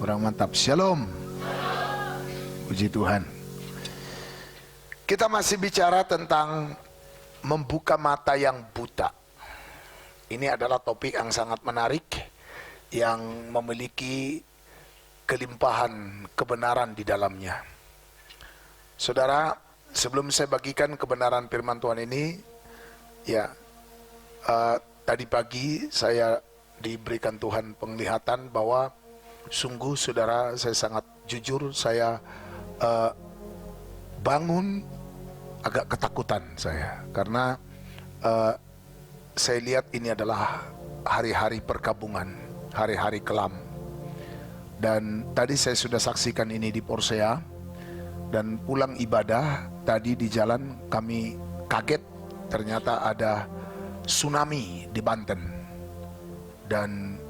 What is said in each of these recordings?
Kurang mantap. Shalom. Puji Tuhan. Kita masih bicara tentang membuka mata yang buta. Ini adalah topik yang sangat menarik, yang memiliki kelimpahan kebenaran di dalamnya. Saudara, sebelum saya bagikan kebenaran firman Tuhan ini, tadi pagi saya diberikan Tuhan penglihatan bahwa sungguh saudara, saya sangat jujur, saya bangun agak ketakutan saya, karena saya lihat ini adalah hari-hari perkabungan, hari-hari kelam. Dan tadi saya sudah saksikan ini di Porsea, dan pulang ibadah tadi di jalan kami kaget, ternyata ada tsunami di Banten, dan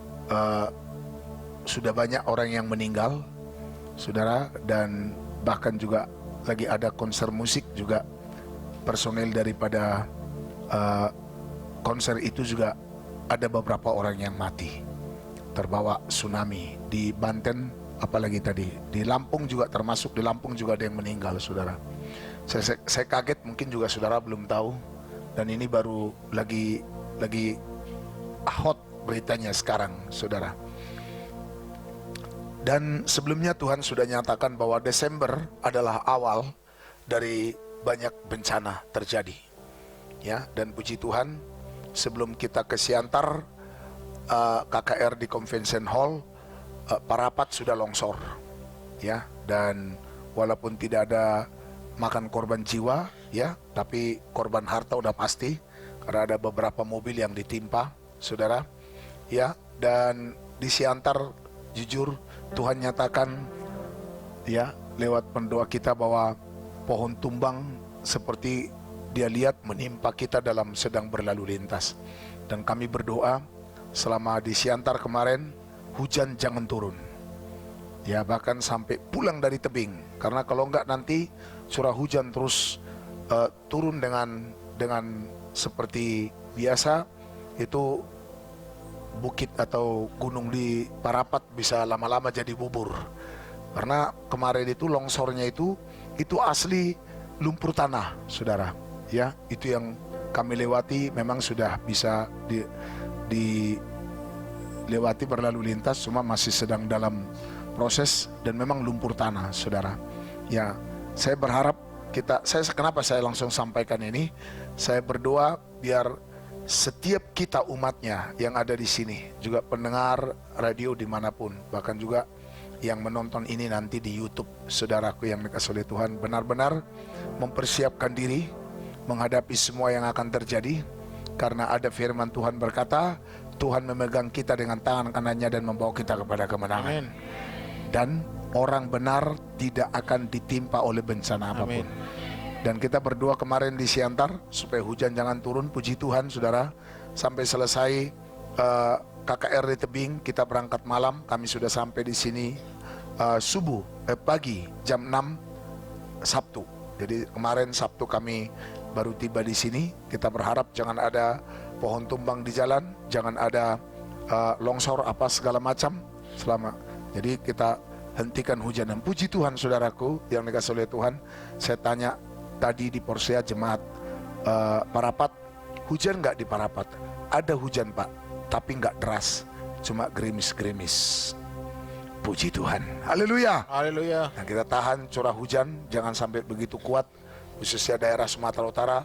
sudah banyak orang yang meninggal, saudara, dan bahkan juga lagi ada konser musik juga, personel daripada konser itu juga ada beberapa orang yang mati terbawa tsunami di Banten, apalagi tadi di Lampung juga, termasuk di Lampung juga ada yang meninggal, saudara. Saya kaget, mungkin juga saudara belum tahu, dan ini baru lagi hot beritanya sekarang, saudara. Dan sebelumnya Tuhan sudah nyatakan bahwa Desember adalah awal dari banyak bencana terjadi. Ya, dan puji Tuhan, sebelum kita ke Siantar, KKR di Convention Hall, Parapat sudah longsor. Ya, dan walaupun tidak ada makan korban jiwa, ya, tapi korban harta udah pasti, karena ada beberapa mobil yang ditimpa, saudara. Ya, dan di Siantar, jujur Tuhan nyatakan, ya, lewat pendoa kita bahwa pohon tumbang seperti Dia lihat menimpa kita dalam sedang berlalu lintas. Dan kami berdoa selama di Siantar kemarin, hujan jangan turun. Ya, bahkan sampai pulang dari tebing, karena kalau enggak nanti curah hujan terus turun dengan seperti biasa, itu bukit atau gunung di Parapat bisa lama-lama jadi bubur. Karena kemarin itu longsornya itu asli lumpur tanah, saudara. Ya, itu yang kami lewati, memang sudah bisa dilewati berlalu lintas, cuma masih sedang dalam proses, dan memang lumpur tanah, saudara. Ya, saya berharap kenapa saya langsung sampaikan ini? Saya berdoa biar setiap kita umatnya yang ada di sini, juga pendengar radio dimanapun, bahkan juga yang menonton ini nanti di YouTube, saudaraku yang dikasihi oleh Tuhan, benar-benar mempersiapkan diri menghadapi semua yang akan terjadi, karena ada firman Tuhan berkata, Tuhan memegang kita dengan tangan kanannya dan membawa kita kepada kemenangan. Amen. Dan orang benar tidak akan ditimpa oleh bencana apapun. Amen. Dan kita berdoa kemarin di Siantar supaya hujan jangan turun. Puji Tuhan, saudara, sampai selesai KKR di tebing, kita berangkat malam, kami sudah sampai di sini pagi jam 6 Sabtu. Jadi kemarin Sabtu kami baru tiba di sini. Kita berharap jangan ada pohon tumbang di jalan, jangan ada longsor apa segala macam jadi kita hentikan hujan. Dan puji Tuhan, saudaraku yang dikasihi oleh Tuhan, saya tanya tadi di Porsea jemaat Parapat, hujan nggak di Parapat? Ada hujan, Pak, tapi nggak deras, cuma gerimis-gerimis. Puji Tuhan, haleluya, haleluya. Nah, kita tahan curah hujan, jangan sampai begitu kuat, khususnya daerah Sumatera Utara,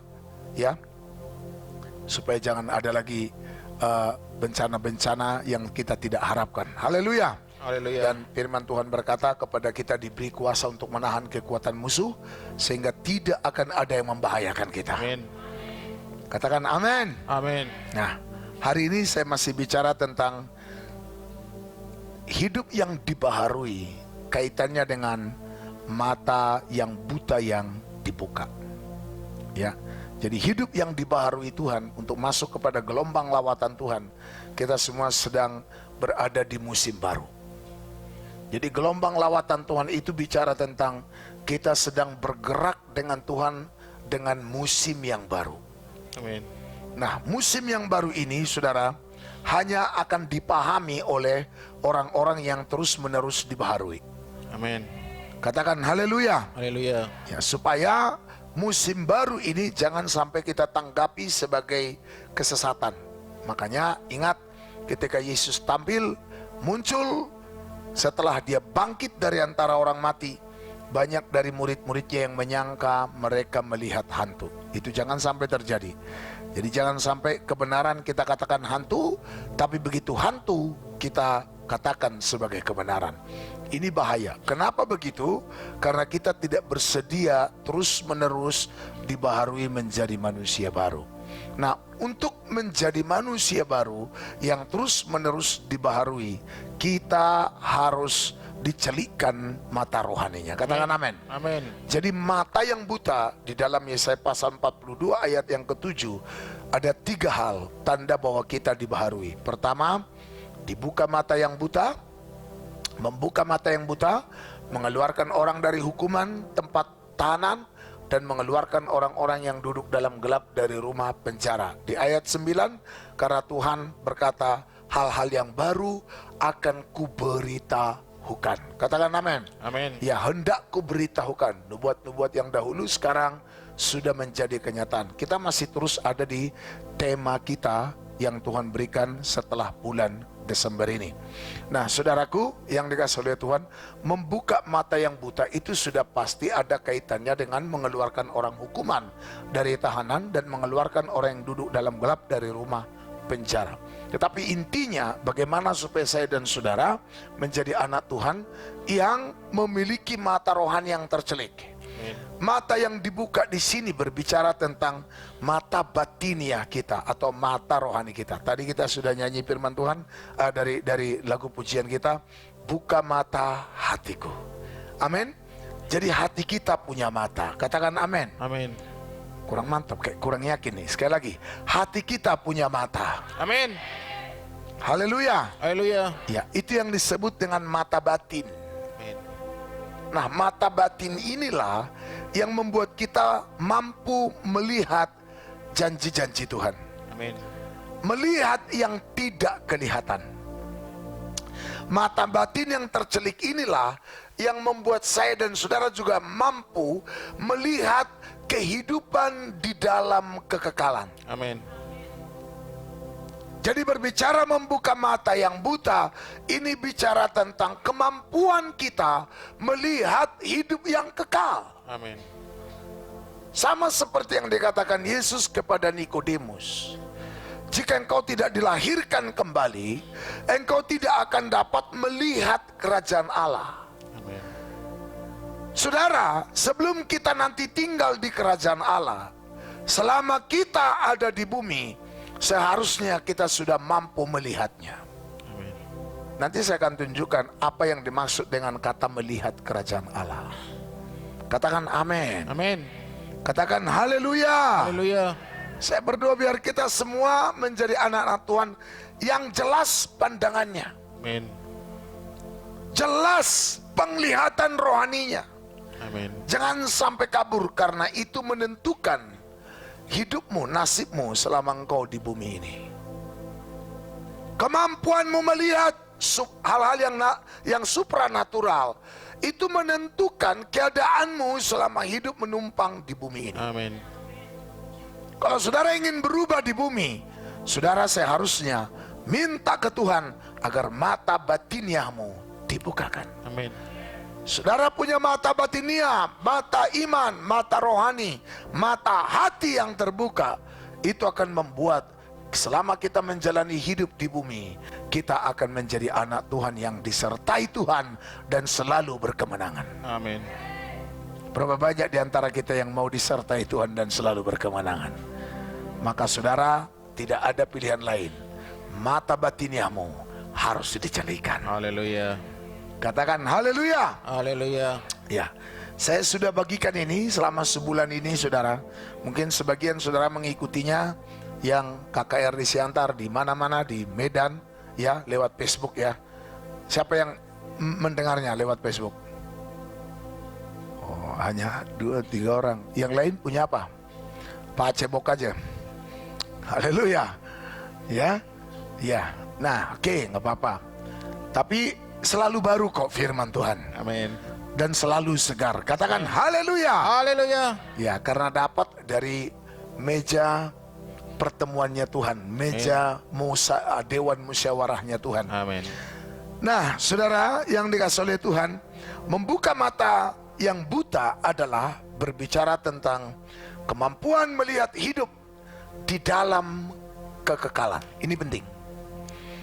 ya, supaya jangan ada lagi bencana-bencana yang kita tidak harapkan. Haleluya. Haleluya. Dan firman Tuhan berkata kepada kita diberi kuasa untuk menahan kekuatan musuh, sehingga tidak akan ada yang membahayakan kita. Amin. Katakan amin. Amin. Nah, hari ini saya masih bicara tentang hidup yang dibaharui, kaitannya dengan mata yang buta yang dibuka. Ya, jadi hidup yang dibaharui Tuhan untuk masuk kepada gelombang lawatan Tuhan. Kita semua sedang berada di musim baru. Jadi gelombang lawatan Tuhan itu bicara tentang kita sedang bergerak dengan Tuhan dengan musim yang baru. Amin. Nah, musim yang baru ini, saudara, hanya akan dipahami oleh orang-orang yang terus-menerus dibaharui. Amin. Katakan haleluya. Haleluya. Ya, supaya musim baru ini jangan sampai kita tanggapi sebagai kesesatan. Makanya ingat, ketika Yesus tampil, muncul setelah dia bangkit dari antara orang mati, banyak dari murid-muridnya yang menyangka mereka melihat hantu. Itu jangan sampai terjadi. Jadi jangan sampai kebenaran kita katakan hantu, tapi begitu hantu kita katakan sebagai kebenaran. Ini bahaya. Kenapa begitu? Karena kita tidak bersedia terus-menerus dibaharui menjadi manusia baru. Nah, untuk menjadi manusia baru yang terus-menerus dibaharui, kita harus dicelikkan mata rohaninya. Katakan amin. Amin. Jadi mata yang buta di dalam Yesaya pasal 42 ayat yang ke-7 ada 3 hal tanda bahwa kita dibaharui. Pertama, dibuka mata yang buta, membuka mata yang buta, mengeluarkan orang dari hukuman tempat tahanan, dan mengeluarkan orang-orang yang duduk dalam gelap dari rumah penjara. Di ayat 9, karena Tuhan berkata, hal-hal yang baru akan kuberitahukan. Katakan amin. Amin. Ya, hendak kuberitahukan. Nubuat-nubuat yang dahulu sekarang sudah menjadi kenyataan. Kita masih terus ada di tema kita yang Tuhan berikan setelah bulan Desember ini. Nah, saudaraku yang dikasihi oleh Tuhan, membuka mata yang buta itu sudah pasti ada kaitannya dengan mengeluarkan orang hukuman dari tahanan dan mengeluarkan orang yang duduk dalam gelap dari rumah penjara. Tetapi intinya bagaimana supaya saya dan saudara menjadi anak Tuhan yang memiliki mata rohani yang tercelik. Mata yang dibuka di sini berbicara tentang mata batiniah kita atau mata rohani kita. Tadi kita sudah nyanyi firman Tuhan dari lagu pujian kita, buka mata hatiku. Amin. Jadi hati kita punya mata. Katakan amin. Amin. Kurang mantap, kayak kurang yakin nih. Sekali lagi, hati kita punya mata. Amin. Haleluya. Haleluya. Ya, itu yang disebut dengan mata batin. Nah, mata batin inilah yang membuat kita mampu melihat janji-janji Tuhan. Amin. Melihat yang tidak kelihatan. Mata batin yang tercelik inilah yang membuat saya dan saudara juga mampu melihat kehidupan di dalam kekekalan. Amin. Jadi berbicara membuka mata yang buta, ini bicara tentang kemampuan kita melihat hidup yang kekal. Amin. Sama seperti yang dikatakan Yesus kepada Nikodemus. Jika engkau tidak dilahirkan kembali, engkau tidak akan dapat melihat kerajaan Allah. Amin. Saudara, sebelum kita nanti tinggal di kerajaan Allah, selama kita ada di bumi, seharusnya kita sudah mampu melihatnya. Amin. Nanti saya akan tunjukkan apa yang dimaksud dengan kata melihat kerajaan Allah. Katakan amin. Amin. Katakan haleluya. Haleluya. Saya berdoa biar kita semua menjadi anak-anak Tuhan yang jelas pandangannya, Amin. jelas penglihatan rohaninya. Amin. Jangan sampai kabur, karena itu menentukan hidupmu, nasibmu selama engkau di bumi ini. Kemampuanmu melihat hal-hal yang supranatural itu menentukan keadaanmu selama hidup menumpang di bumi ini. Amin. Kalau saudara ingin berubah di bumi, saudara seharusnya minta ke Tuhan agar mata batiniahmu dibukakan. Amin. Saudara punya mata batiniah, mata iman, mata rohani, mata hati yang terbuka. Itu akan membuat selama kita menjalani hidup di bumi, kita akan menjadi anak Tuhan yang disertai Tuhan dan selalu berkemenangan. Amin. Berapa banyak di antara kita yang mau disertai Tuhan dan selalu berkemenangan? Maka saudara, tidak ada pilihan lain. Mata batiniahmu harus dicelikan. Haleluya. Katakan haleluya. Haleluya. Ya, saya sudah bagikan ini selama sebulan ini, saudara. Mungkin sebagian saudara mengikutinya yang KKR di Siantar, di mana-mana, di Medan, ya, lewat Facebook ya. Siapa yang mendengarnya lewat Facebook? Oh, hanya 2-3 orang. Yang lain punya apa? Pak Cebok aja. Haleluya. Ya. Ya, nah oke, nggak apa-apa. Tapi selalu baru kok firman Tuhan. Amin. Dan selalu segar. Katakan haleluya. Haleluya. Ya, karena dapat dari meja pertemuannya Tuhan, meja dewan musyawarahnya Tuhan. Amin. Nah, saudara yang dikasih oleh Tuhan, membuka mata yang buta adalah berbicara tentang kemampuan melihat hidup di dalam kekekalan. Ini penting.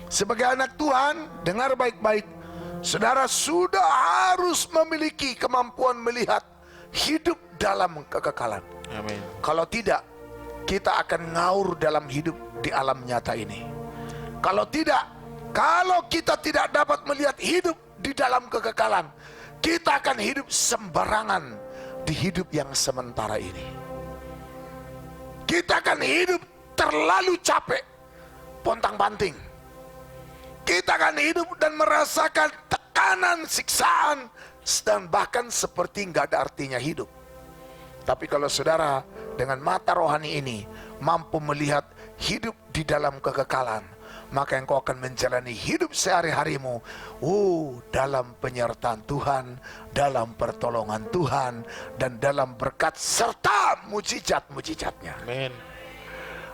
Sebagai anak Tuhan, dengar baik-baik, saudara sudah harus memiliki kemampuan melihat hidup dalam kekekalan. Amin. Kalau tidak, kita akan ngaur dalam hidup di alam nyata ini. Kalau kita tidak dapat melihat hidup di dalam kekekalan, kita akan hidup sembarangan di hidup yang sementara ini. Kita akan hidup terlalu capek, pontang-panting. Kita akan hidup dan merasakan tekanan, siksaan, dan bahkan seperti nggak ada artinya hidup. Tapi kalau saudara dengan mata rohani ini mampu melihat hidup di dalam kekekalan, maka engkau akan menjalani hidup sehari-harimu dalam penyertaan Tuhan, dalam pertolongan Tuhan, dan dalam berkat serta mujizat-mujizatnya. Amin.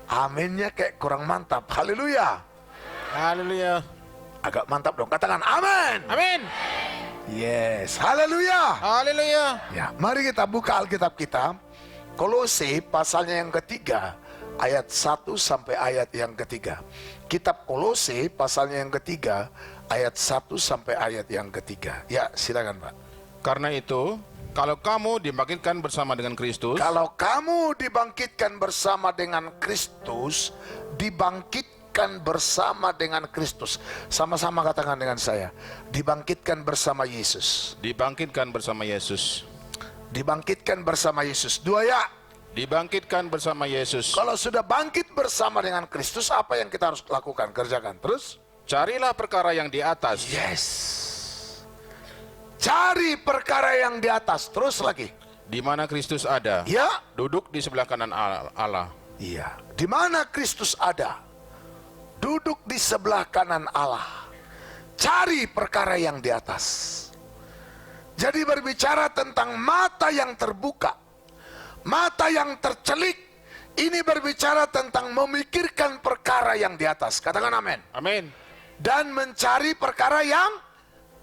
Aminnya kayak kurang mantap. Haleluya. Haleluya. Agak mantap dong, katakan amin. Amin. Yes, haleluya. Haleluya. Ya, mari kita buka Alkitab kita, Kolose pasalnya yang ketiga, ayat 1 sampai ayat yang ketiga. Kitab Kolose pasalnya yang ketiga, ayat 1 sampai ayat yang ketiga. Ya, silakan Pak. Karena itu, kalau kamu dibangkitkan bersama dengan Kristus, Kalau kamu dibangkitkan bersama dengan Kristus, dibangkitkan bersama dengan Kristus. Sama-sama katakan dengan saya, dibangkitkan bersama Yesus. dibangkitkan bersama Yesus. Dibangkitkan bersama Yesus. Dua ya. Dibangkitkan bersama Yesus. Kalau sudah bangkit bersama dengan Kristus, apa yang kita harus lakukan? Kerjakan. Terus? Carilah perkara yang di atas, Yes. Cari perkara yang di atas. Terus lagi. di mana Kristus ada, Ya. duduk di sebelah kanan Allah. Iya. Di mana Kristus ada, duduk di sebelah kanan Allah. Cari perkara yang di atas. Jadi berbicara tentang mata yang terbuka, mata yang tercelik. Ini berbicara tentang memikirkan perkara yang di atas. Katakan amin. Amin. Dan mencari perkara yang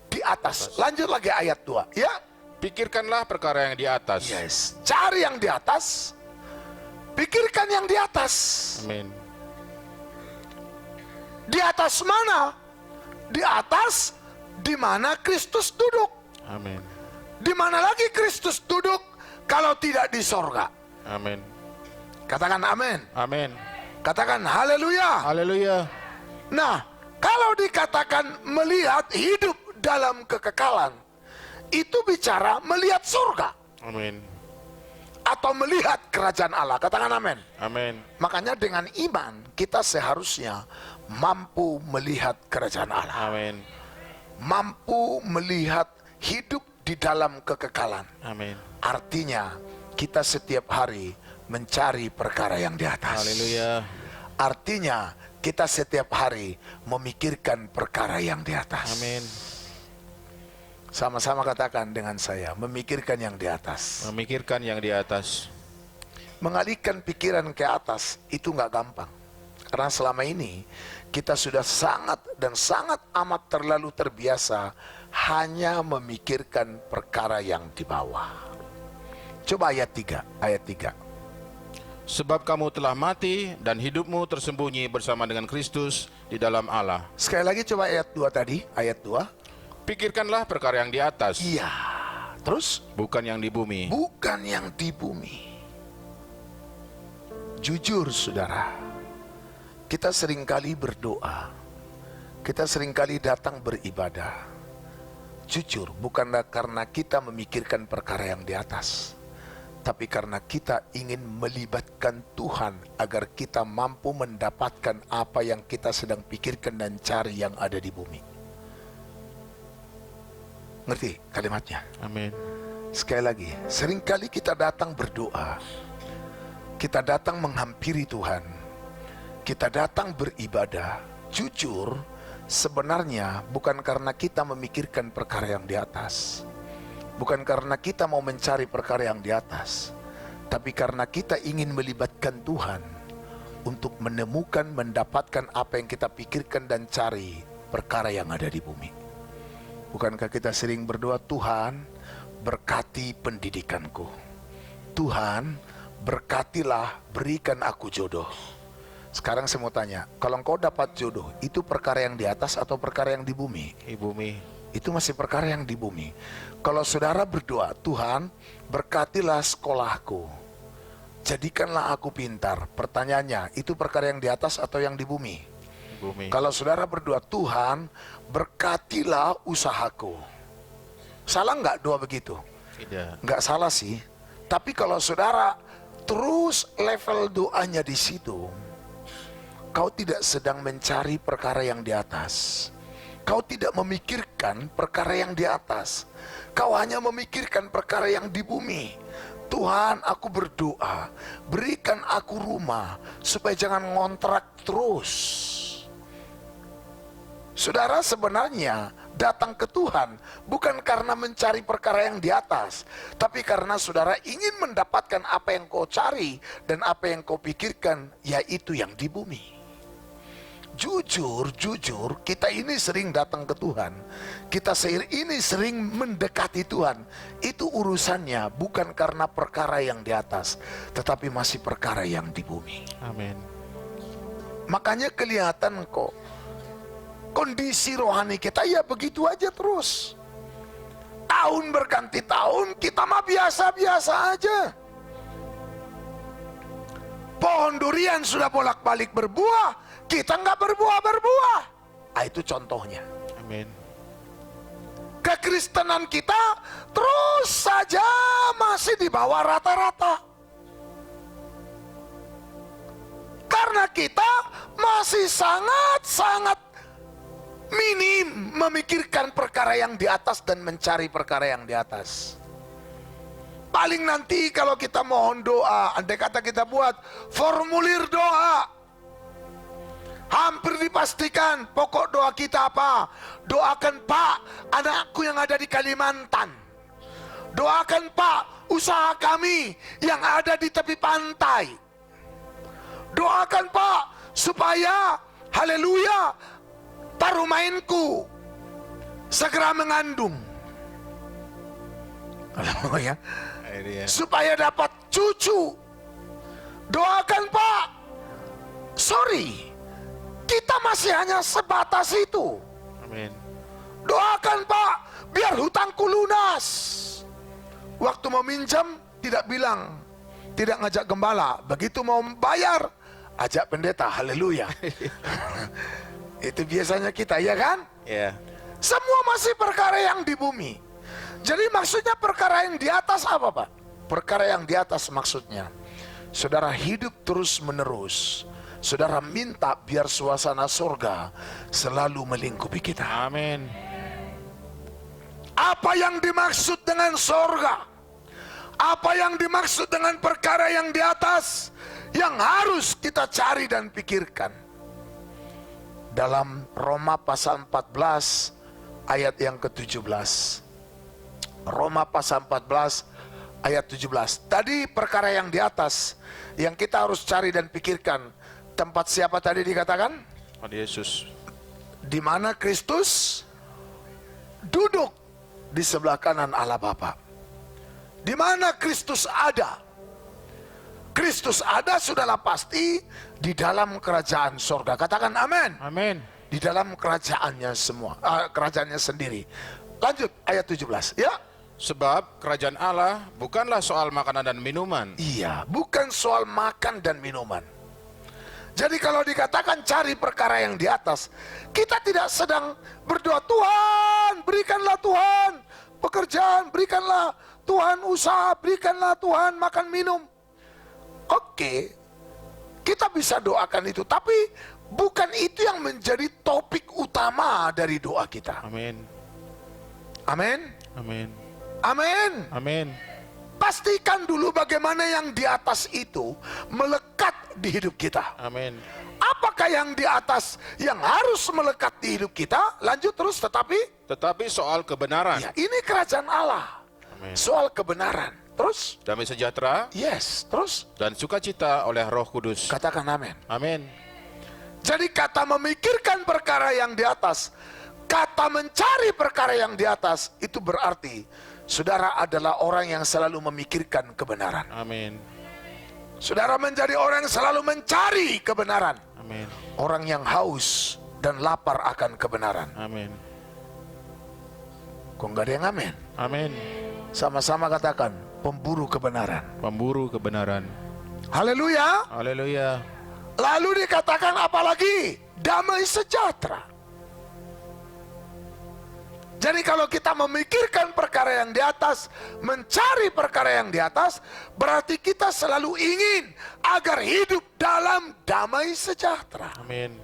di atas. Lanjut lagi ayat 2. Ya. Pikirkanlah perkara yang di atas. Yes. Cari yang di atas. Pikirkan yang di atas. Amin. Di atas mana? Di atas di mana Kristus duduk. Amin. Di mana lagi Kristus duduk kalau tidak di sorga? Amin. Katakan amin. Amin. Katakan haleluya. Haleluya. Nah, kalau dikatakan melihat hidup dalam kekekalan, itu bicara melihat surga Amin. atau melihat kerajaan Allah. Katakan amin. Amin. Makanya dengan iman kita seharusnya mampu melihat kerajaan Allah, Amin. mampu melihat hidup di dalam kekekalan. Amin. Artinya kita setiap hari mencari perkara yang di atas. Haleluya. Artinya kita setiap hari memikirkan perkara yang di atas. Amin. Sama-sama katakan dengan saya, memikirkan yang di atas. Memikirkan yang di atas. Mengalihkan pikiran ke atas itu nggak gampang. Karena selama ini kita sudah sangat dan sangat amat terlalu terbiasa hanya memikirkan perkara yang di bawah. Coba ayat 3, ayat 3. Sebab kamu telah mati dan hidupmu tersembunyi bersama dengan Kristus di dalam Allah. Sekali lagi coba ayat 2 tadi, ayat 2. Pikirkanlah perkara yang di atas, Iya. Terus bukan yang di bumi. bukan yang di bumi. Jujur saudara, kita seringkali berdoa, kita seringkali datang beribadah. Jujur, bukanlah karena kita memikirkan perkara yang di atas, tapi karena kita ingin melibatkan Tuhan agar kita mampu mendapatkan apa yang kita sedang pikirkan dan cari yang ada di bumi. Ngerti kalimatnya? Amin. Sekali lagi, seringkali kita datang berdoa, kita datang menghampiri Tuhan, kita datang beribadah, jujur, sebenarnya bukan karena kita memikirkan perkara yang di atas, bukan karena kita mau mencari perkara yang di atas, tapi karena kita ingin melibatkan Tuhan untuk menemukan, mendapatkan apa yang kita pikirkan dan cari, perkara yang ada di bumi. Bukankah kita sering berdoa, Tuhan berkati pendidikanku, Tuhan berkatilah, berikan aku jodoh. Sekarang saya mau tanya, kalau engkau dapat jodoh, itu perkara yang di atas atau perkara yang di bumi? Di bumi. Itu masih perkara yang di bumi. Kalau saudara berdoa, Tuhan berkatilah sekolahku, jadikanlah aku pintar. Pertanyaannya, itu perkara yang di atas atau yang di bumi? Di bumi. Kalau saudara berdoa, Tuhan berkatilah usahaku, salah nggak doa begitu? Tidak. Nggak salah sih. Tapi kalau saudara terus level doanya di situ, kau tidak sedang mencari perkara yang di atas. Kau tidak memikirkan perkara yang di atas. Kau hanya memikirkan perkara yang di bumi. Tuhan, aku berdoa, berikan aku rumah supaya jangan ngontrak terus. Saudara sebenarnya datang ke Tuhan bukan karena mencari perkara yang di atas, tapi karena saudara ingin mendapatkan apa yang kau cari dan apa yang kau pikirkan, yaitu yang di bumi. Jujur, kita ini sering datang ke Tuhan, kita ini sering mendekati Tuhan. Itu urusannya bukan karena perkara yang di atas, tetapi masih perkara yang di bumi. Amin. Makanya kelihatan kok kondisi rohani kita ya begitu aja terus. Tahun berganti tahun kita mah biasa-biasa aja. Pohon durian sudah bolak-balik berbuah, kita nggak berbuah-berbuah. Itu contohnya. Amin. Kekristenan kita terus saja masih di bawah rata-rata. Karena kita masih sangat-sangat minim memikirkan perkara yang di atas dan mencari perkara yang di atas. Paling nanti kalau kita mohon doa, andai kata kita buat formulir doa, hampir dipastikan pokok doa kita apa? Doakan Pak, anakku yang ada di Kalimantan. Doakan Pak, usaha kami yang ada di tepi pantai. Doakan Pak, supaya, haleluya, taruh mainku segera mengandung. Haleluya. Supaya dapat cucu. Doakan Pak. Sorry, kita masih hanya sebatas itu. Amin. Doakan Pak, biar hutangku lunas. Waktu mau minjam tidak bilang, tidak ngajak gembala. Begitu mau bayar, ajak pendeta. Haleluya. Itu biasanya kita, ya kan? Ya. Semua masih perkara yang di bumi. Jadi maksudnya perkara yang di atas apa Pak? Perkara yang di atas maksudnya saudara hidup terus menerus. Saudara minta biar suasana surga selalu melingkupi kita. Amin. Apa yang dimaksud dengan surga? Apa yang dimaksud dengan perkara yang di atas? Yang harus kita cari dan pikirkan. Dalam Roma pasal 14 ayat yang ke-17. Roma pasal 14 ayat 17. Tadi perkara yang di atas yang kita harus cari dan pikirkan. Tempat siapa tadi dikatakan? Pada Yesus. Di mana Kristus duduk di sebelah kanan Allah Bapa. Di mana Kristus ada? Kristus ada sudahlah pasti di dalam kerajaan surga. Katakan amin. Amin. Di dalam kerajaannya semua, kerajaannya sendiri. Lanjut ayat 17. Ya. Sebab kerajaan Allah bukanlah soal makanan dan minuman. Iya, bukan soal makan dan minuman. Jadi kalau dikatakan cari perkara yang di atas, kita tidak sedang berdoa, Tuhan berikanlah Tuhan pekerjaan, berikanlah Tuhan usaha, berikanlah Tuhan makan minum. Oke, kita bisa doakan itu, tapi bukan itu yang menjadi topik utama dari doa kita. Amin. Amin. Amin. Amin. Amin. Pastikan dulu bagaimana yang di atas itu melekat di hidup kita. Amin. apakah yang di atas yang harus melekat di hidup kita? Lanjut terus, Tetapi soal kebenaran. ya, ini kerajaan Allah. Amin. Soal kebenaran. Terus? Damai sejahtera Yes, terus? dan sukacita oleh Roh Kudus. Katakan amin. Amin. Jadi kata memikirkan perkara yang di atas, kata mencari perkara yang di atas, itu berarti saudara adalah orang yang selalu memikirkan kebenaran. Amin. Saudara menjadi orang yang selalu mencari kebenaran. Amin. Orang yang haus dan lapar akan kebenaran. Amin. Kok nggak ada yang amin? Amin. Sama-sama katakan, pemburu kebenaran. Pemburu kebenaran. Haleluya. Haleluya. Lalu dikatakan apa lagi? Damai sejahtera. Jadi kalau kita memikirkan perkara yang di atas, mencari perkara yang di atas, berarti kita selalu ingin agar hidup dalam damai sejahtera. Amin.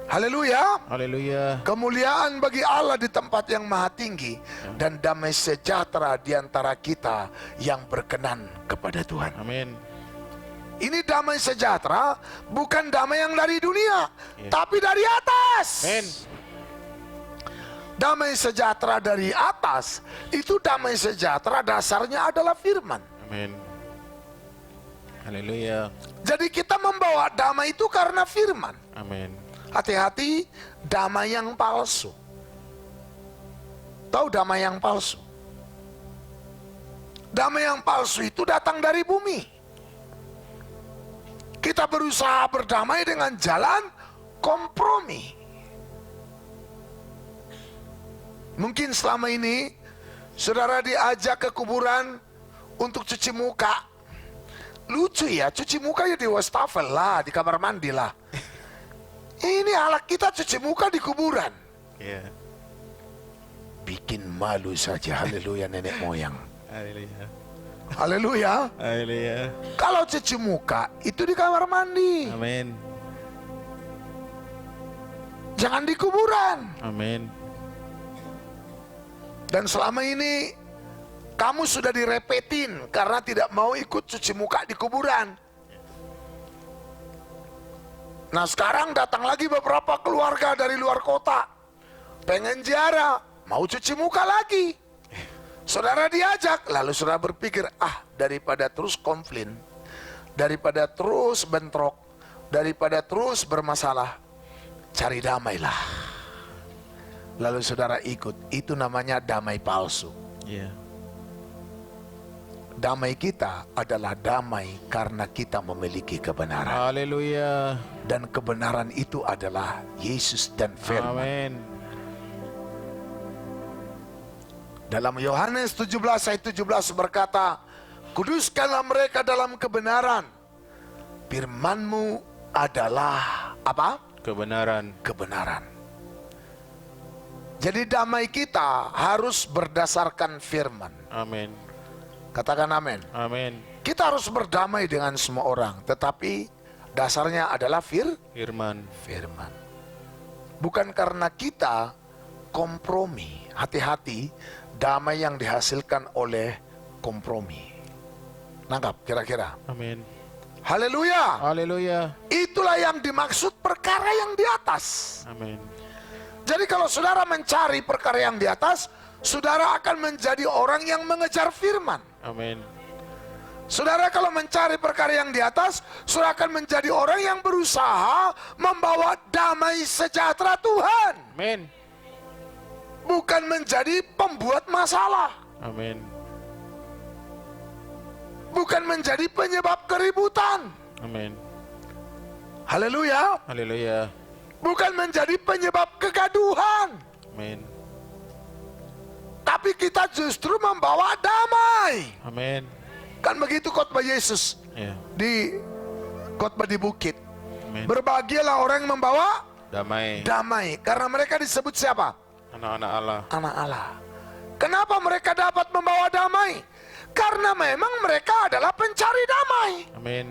Haleluya. Haleluya. Kemuliaan bagi Allah di tempat yang maha tinggi, dan damai sejahtera di antara kita yang berkenan kepada Tuhan. Amin. Ini damai sejahtera bukan damai yang dari dunia, Ya. tapi dari atas. Amin. Damai sejahtera dari atas, itu damai sejahtera dasarnya adalah firman. Amin. Haleluya. Jadi kita membawa damai itu karena firman. Amin. Hati-hati damai yang palsu. Tahu damai yang palsu? Damai yang palsu itu datang dari bumi. Kita berusaha berdamai dengan jalan kompromi. Mungkin selama ini saudara diajak ke kuburan untuk cuci muka. Lucu ya, cuci muka ya di wastafel lah, di kamar mandi lah. Ini alat kita cuci muka di kuburan. Ya. Bikin malu saja, haleluya nenek moyang. Haleluya. Haleluya. Haleluya. Kalau cuci muka itu di kamar mandi, Amin. jangan di kuburan. Amin. Dan selama ini kamu sudah direpetin karena tidak mau ikut cuci muka di kuburan. Nah sekarang datang lagi beberapa keluarga dari luar kota, pengen ziarah, mau cuci muka lagi. Saudara diajak, lalu saudara berpikir, daripada terus komplain, daripada terus bentrok, daripada terus bermasalah, cari damailah. Lalu saudara ikut, itu namanya damai palsu. Ya. Damai kita adalah damai karena kita memiliki kebenaran. Haleluya. Dan kebenaran itu adalah Yesus dan firman. Amin. Dalam Yohanes 17 ayat 17 berkata, kuduskanlah mereka dalam kebenaran. Firman-Mu adalah apa? Kebenaran. Kebenaran. Jadi damai kita harus berdasarkan firman. Amin. Katakan amin. Amin. Kita harus berdamai dengan semua orang, tetapi dasarnya adalah Firman. firman. Bukan karena kita kompromi. Hati-hati, damai yang dihasilkan oleh kompromi. Nangkap kira-kira? Amin. Haleluya. Haleluya. Itulah yang dimaksud perkara yang di atas. Amin. Jadi kalau saudara mencari perkara yang di atas, saudara akan menjadi orang yang mengejar firman. Amin. Saudara kalau mencari perkara yang di atas, saudara akan menjadi orang yang berusaha membawa damai sejahtera Tuhan. Amin. Bukan menjadi pembuat masalah. Amin. Bukan menjadi penyebab keributan. Amin. Haleluya. Haleluya. Bukan menjadi penyebab kegaduhan. Amin. Tapi kita justru membawa damai. Amin. Kan begitu khotbah Yesus Ya. di khotbah di bukit. Amin. Berbahagialah orang yang membawa Damai. damai. Karena mereka disebut siapa? Anak-anak Allah. Anak Allah. Kenapa mereka dapat membawa damai? Karena memang mereka adalah pencari damai. Amin.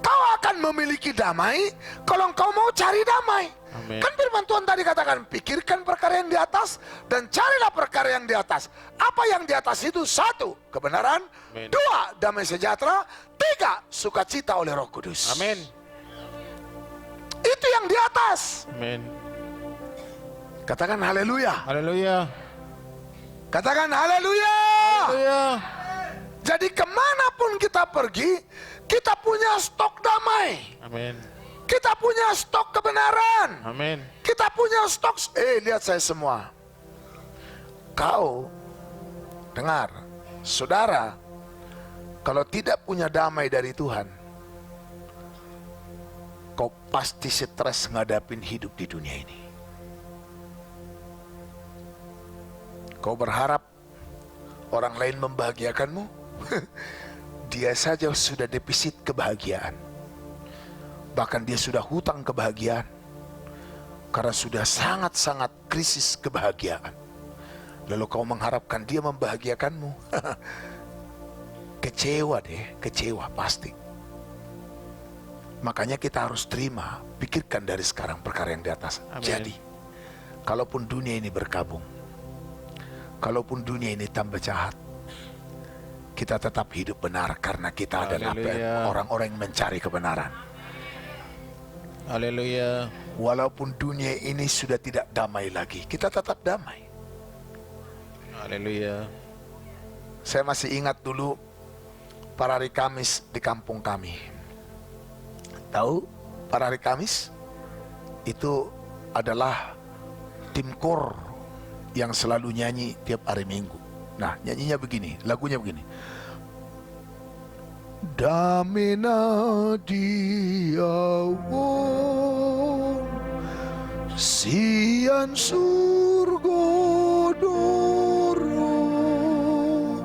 Kau akan memiliki damai kalau engkau mau cari damai. Amin. Kan firman Tuhan tadi katakan, pikirkan perkara yang di atas dan carilah perkara yang di atas. Apa yang di atas itu? 1, kebenaran. Amin. 2, damai sejahtera. 3, sukacita oleh Roh Kudus. Amin. Itu yang di atas. Amin. Katakan haleluya. Haleluya. Katakan haleluya. Haleluya. Jadi kemanapun kita pergi, kita punya stok damai. Amin. Kita punya stok kebenaran. Amin. Kita punya stok. Lihat saya semua. Kau dengar, saudara, kalau tidak punya damai dari Tuhan, kau pasti stres ngadapin hidup di dunia ini. Kau berharap orang lain membahagiakanmu? Dia saja sudah defisit kebahagiaan. Bahkan dia sudah hutang kebahagiaan. Karena sudah sangat-sangat krisis kebahagiaan. Lalu kau mengharapkan dia membahagiakanmu. Kecewa deh, kecewa pasti. Makanya kita harus terima, pikirkan dari sekarang perkara yang di atas. Amin. Jadi, kalaupun dunia ini berkabung, kalaupun dunia ini tambah jahat, kita tetap hidup benar karena kita adalah Haleluya. orang-orang yang mencari kebenaran. Haleluya. Walaupun dunia ini sudah tidak damai lagi, kita tetap damai. Haleluya. Saya masih ingat dulu para hari Kamis di kampung kami. Tahu para hari Kamis? Itu adalah tim kor yang selalu nyanyi tiap hari Minggu. Nah, nyanyinya begini, lagunya begini. Damina diawon sian surgodoro.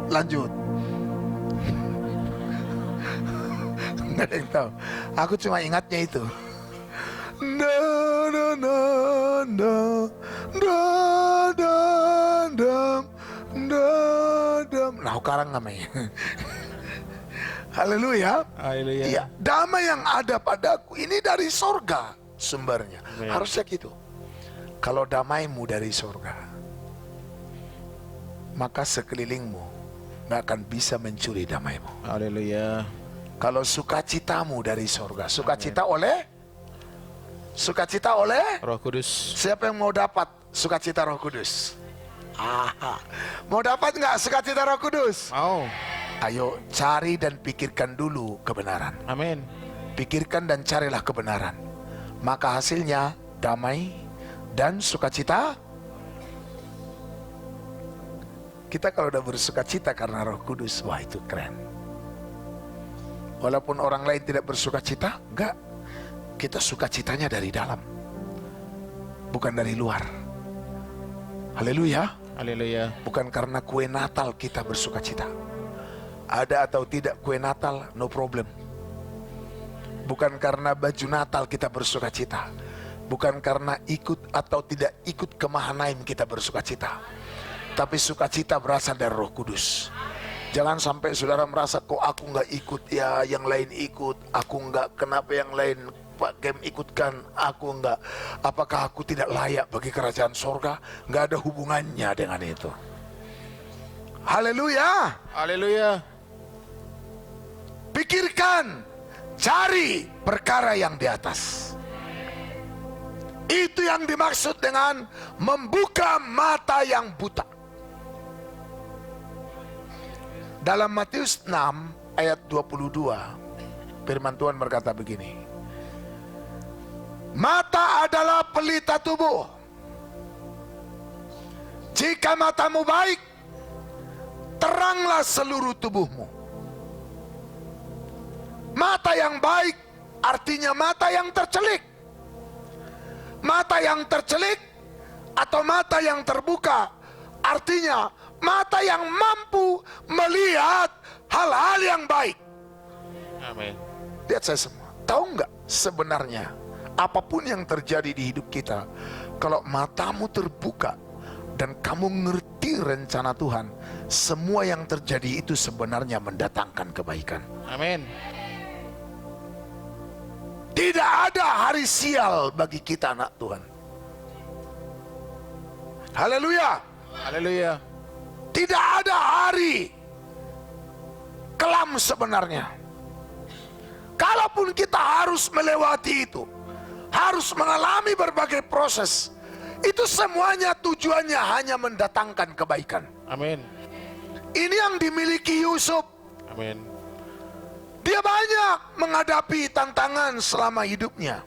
Lanjut. Nggak ada yang tahu. Aku cuma ingatnya itu. Na na na na na na dam na dam. Nah, sekarang namanya. Haleluya. Haleluya. Iya, damai yang ada padaku ini dari sorga sumbernya. Amin. Harusnya gitu. Kalau damaimu dari sorga, maka sekelilingmu gak akan bisa mencuri damaimu. Haleluya. Kalau sukacitamu dari sorga, sukacita oleh Roh Kudus. siapa yang mau dapat sukacita Roh Kudus? Aha. Mau dapat nggak sukacita Roh Kudus? Mau. Ayo cari dan pikirkan dulu kebenaran. Amin. Pikirkan dan carilah kebenaran. Maka hasilnya damai dan sukacita. Kita kalau udah bersukacita karena Roh Kudus, wah itu keren. Walaupun orang lain tidak bersukacita, enggak. Kita sukacitanya dari dalam, bukan dari luar. Haleluya. Haleluya. Bukan karena kue Natal kita bersukacita. Ada atau tidak kue Natal, no problem. Bukan karena baju Natal kita bersukacita. Bukan karena ikut atau tidak ikut ke Mahanaim kita bersukacita. Tapi sukacita berasal dari Roh Kudus. Jangan sampai saudara merasa, kok aku nggak ikut, ya yang lain ikut. Aku nggak, kenapa yang lain Pak Gem ikutkan, aku nggak. Apakah aku tidak layak bagi kerajaan sorga? Nggak ada hubungannya dengan itu. Haleluya. Haleluya. Pikirkan, cari perkara yang di atas. Itu yang dimaksud dengan membuka mata yang buta. Dalam Matius 6 ayat 22, firman Tuhan berkata begini. Mata adalah pelita tubuh. Jika matamu baik, teranglah seluruh tubuhmu. Mata yang baik artinya mata yang tercelik. Mata yang tercelik atau mata yang terbuka artinya mata yang mampu melihat hal-hal yang baik. Amin. Lihat saya semua. Tahu nggak sebenarnya apapun yang terjadi di hidup kita, kalau matamu terbuka dan kamu ngerti rencana Tuhan, semua yang terjadi itu sebenarnya mendatangkan kebaikan. Amin. Tidak ada hari sial bagi kita anak Tuhan. Haleluya. Haleluya. Tidak ada hari kelam sebenarnya. Kalaupun kita harus melewati itu, harus mengalami berbagai proses, itu semuanya tujuannya hanya mendatangkan kebaikan. Amin. Ini yang dimiliki Yusuf. Amin. Dia banyak menghadapi tantangan selama hidupnya.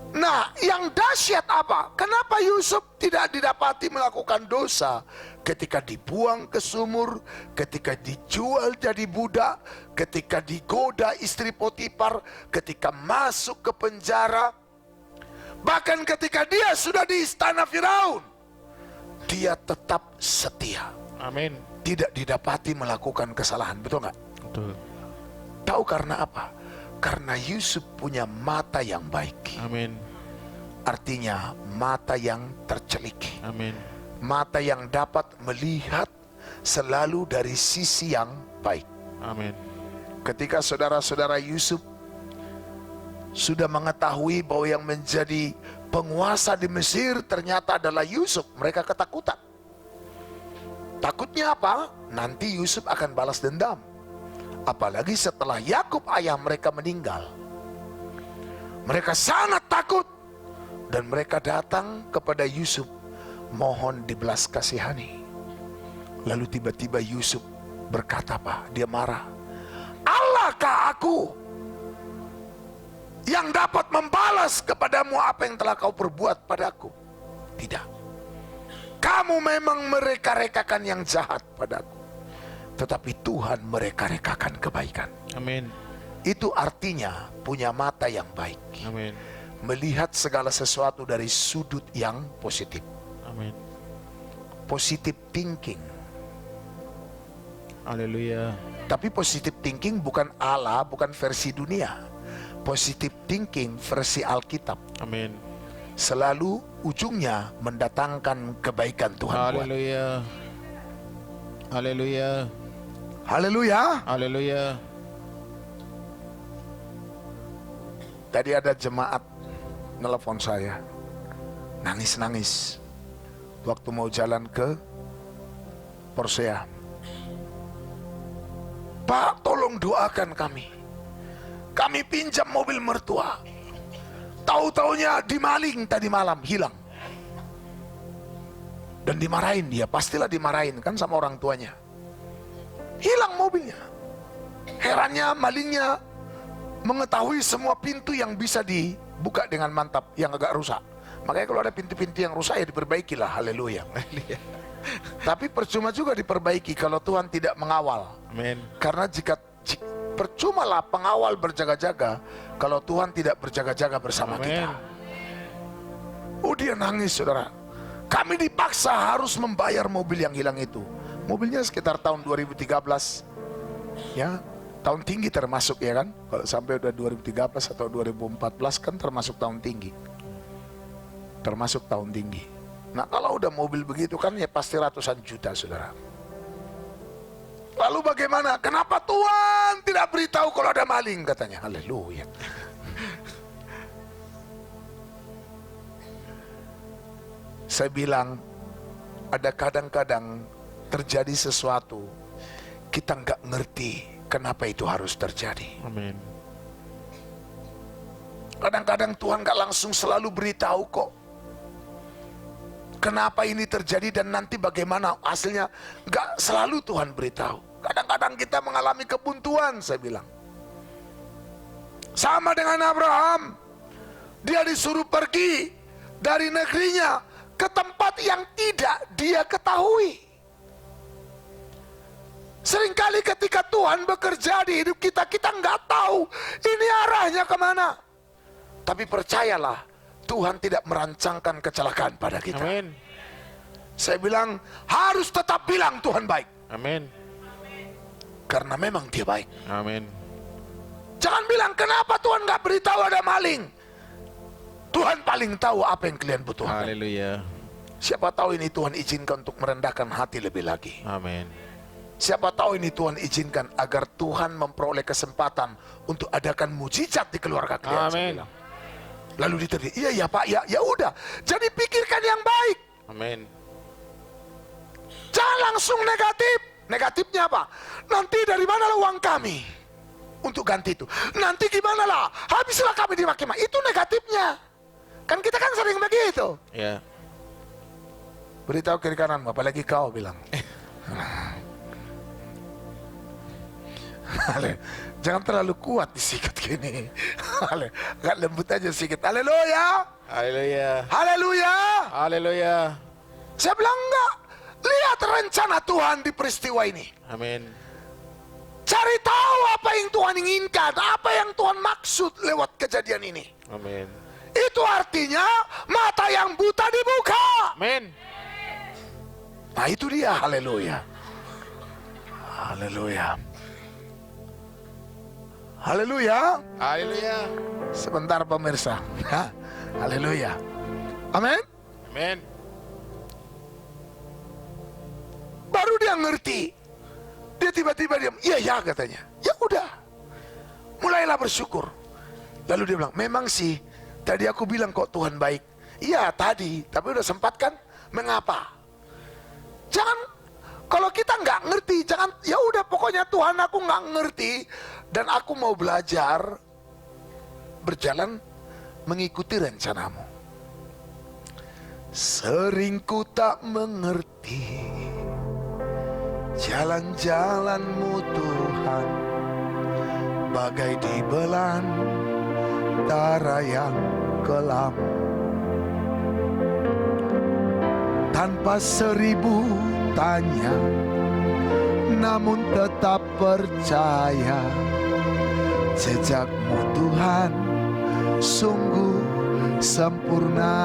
Nah, yang dahsyat apa? Kenapa Yusuf tidak didapati melakukan dosa ketika dibuang ke sumur, ketika dijual jadi budak, ketika digoda istri Potifar, ketika masuk ke penjara, bahkan ketika dia sudah di istana Firaun, dia tetap setia. Amin. Tidak didapati melakukan kesalahan, betul nggak? Betul. Tahu karena apa? Karena Yusuf punya mata yang baik. Amin. Artinya mata yang tercelik. Amin. Mata yang dapat melihat selalu dari sisi yang baik. Amin. Ketika saudara-saudara Yusuf sudah mengetahui bahwa yang menjadi penguasa di Mesir ternyata adalah Yusuf, mereka ketakutan. Takutnya apa? Nanti Yusuf akan balas dendam. Apalagi setelah Yakub ayah mereka meninggal. Mereka sangat takut. Dan mereka datang kepada Yusuf, mohon dibelas kasihani. Lalu tiba-tiba Yusuf berkata apa? Dia marah. Allahkah aku yang dapat membalas kepadamu apa yang telah kau perbuat padaku? Tidak. Kamu memang mereka-rekakan yang jahat padaku, tetapi Tuhan mereka-rekakan kebaikan. Amin. Itu artinya punya mata yang baik. Amin. Melihat segala sesuatu dari sudut yang positif. Amin. Positive thinking. Haleluya. Tapi positive thinking bukan Allah, bukan versi dunia. Positive thinking versi Alkitab. Amin. Selalu ujungnya mendatangkan kebaikan Tuhan buat. Haleluya. Haleluya. Haleluya. Haleluya. Tadi ada jemaat nelpon saya, nangis-nangis waktu mau jalan ke Porsea. Pak, tolong doakan kami. Kami pinjam mobil mertua. Tahu-taunya dimaling tadi malam, hilang. Dan dimarahin dia, pastilah dimarahin kan sama orang tuanya. Hilang mobilnya. Herannya malingnya mengetahui semua pintu yang bisa dibuka dengan mantap, yang agak rusak. Makanya kalau ada pintu-pintu yang rusak ya diperbaikilah, haleluya. Tapi percuma juga diperbaiki kalau Tuhan tidak mengawal. Amin. Karena percumalah pengawal berjaga-jaga kalau Tuhan tidak berjaga-jaga bersama Amin. kita. Oh, dia nangis, saudara. Kami dipaksa harus membayar mobil yang hilang itu. Mobilnya sekitar tahun 2013. Ya, tahun tinggi termasuk, ya kan? Kalau sampai udah 2013 atau 2014 kan termasuk tahun tinggi. Termasuk tahun tinggi. Nah, kalau udah mobil begitu kan ya pasti ratusan juta, saudara. Lalu bagaimana? Kenapa Tuhan tidak beritahu kalau ada maling, katanya. Haleluya. Saya bilang, ada kadang-kadang terjadi sesuatu, kita nggak ngerti kenapa itu harus terjadi. Amin. Kadang-kadang Tuhan nggak langsung selalu beritahu kok. Kenapa ini terjadi dan nanti bagaimana hasilnya, nggak selalu Tuhan beritahu. Kadang-kadang kita mengalami kebuntuan, saya bilang. Sama dengan Abraham, dia disuruh pergi dari negerinya ke tempat yang tidak dia ketahui. Seringkali ketika Tuhan bekerja di hidup kita, kita nggak tahu ini arahnya kemana. Tapi percayalah, Tuhan tidak merancangkan kecelakaan pada kita. Amin. Saya bilang, harus tetap bilang Tuhan baik. Amin. Karena memang dia baik. Amin. Jangan bilang, kenapa Tuhan nggak beritahu ada maling. Tuhan paling tahu apa yang kalian butuhkan. Haleluya. Siapa tahu ini Tuhan izinkan untuk merendahkan hati lebih lagi. Amin. Siapa tahu ini Tuhan izinkan agar Tuhan memperoleh kesempatan untuk adakan mujizat di keluarga kalian. Saya Amin. bilang. Lalu diterima, iya ya Pak, ya udah. Jadi pikirkan yang baik. Amin. Jangan langsung negatif. Negatifnya apa? Nanti dari mana uang kami untuk ganti itu? Nanti gimana lah? Habislah kami dimaki-maki. Itu negatifnya. Kan kita kan sering begitu. Ya. Beritahu kiri kanan, apalagi kau bilang. Jangan terlalu kuat disikat gini. Agak lembut aja sedikit. Haleluya. Haleluya. Haleluya. Haleluya. Saya bilang enggak. Lihat rencana Tuhan di peristiwa ini. Amin. Cari tahu apa yang Tuhan inginkan, apa yang Tuhan maksud lewat kejadian ini. Amin. Itu artinya mata yang buta dibuka. Amin. Nah itu dia, haleluya. Haleluya. Haleluya. Haleluya. Sebentar pemirsa. Haleluya. Amin. Amin. Baru dia ngerti. Dia tiba-tiba diam. Iya ya katanya. Ya udah. Mulailah bersyukur. Lalu dia bilang, memang sih tadi aku bilang kok Tuhan baik. Iya tadi, tapi udah sempat kan? Mengapa? Jangan, kalau kita nggak ngerti, jangan, ya udah pokoknya Tuhan aku nggak ngerti dan aku mau belajar berjalan mengikuti rencanamu. Sering ku tak mengerti jalan-jalanmu Tuhan, bagai di belantara yang kelam. Tanpa 1000 tanya, namun tetap percaya, jejakmu Tuhan sungguh sempurna.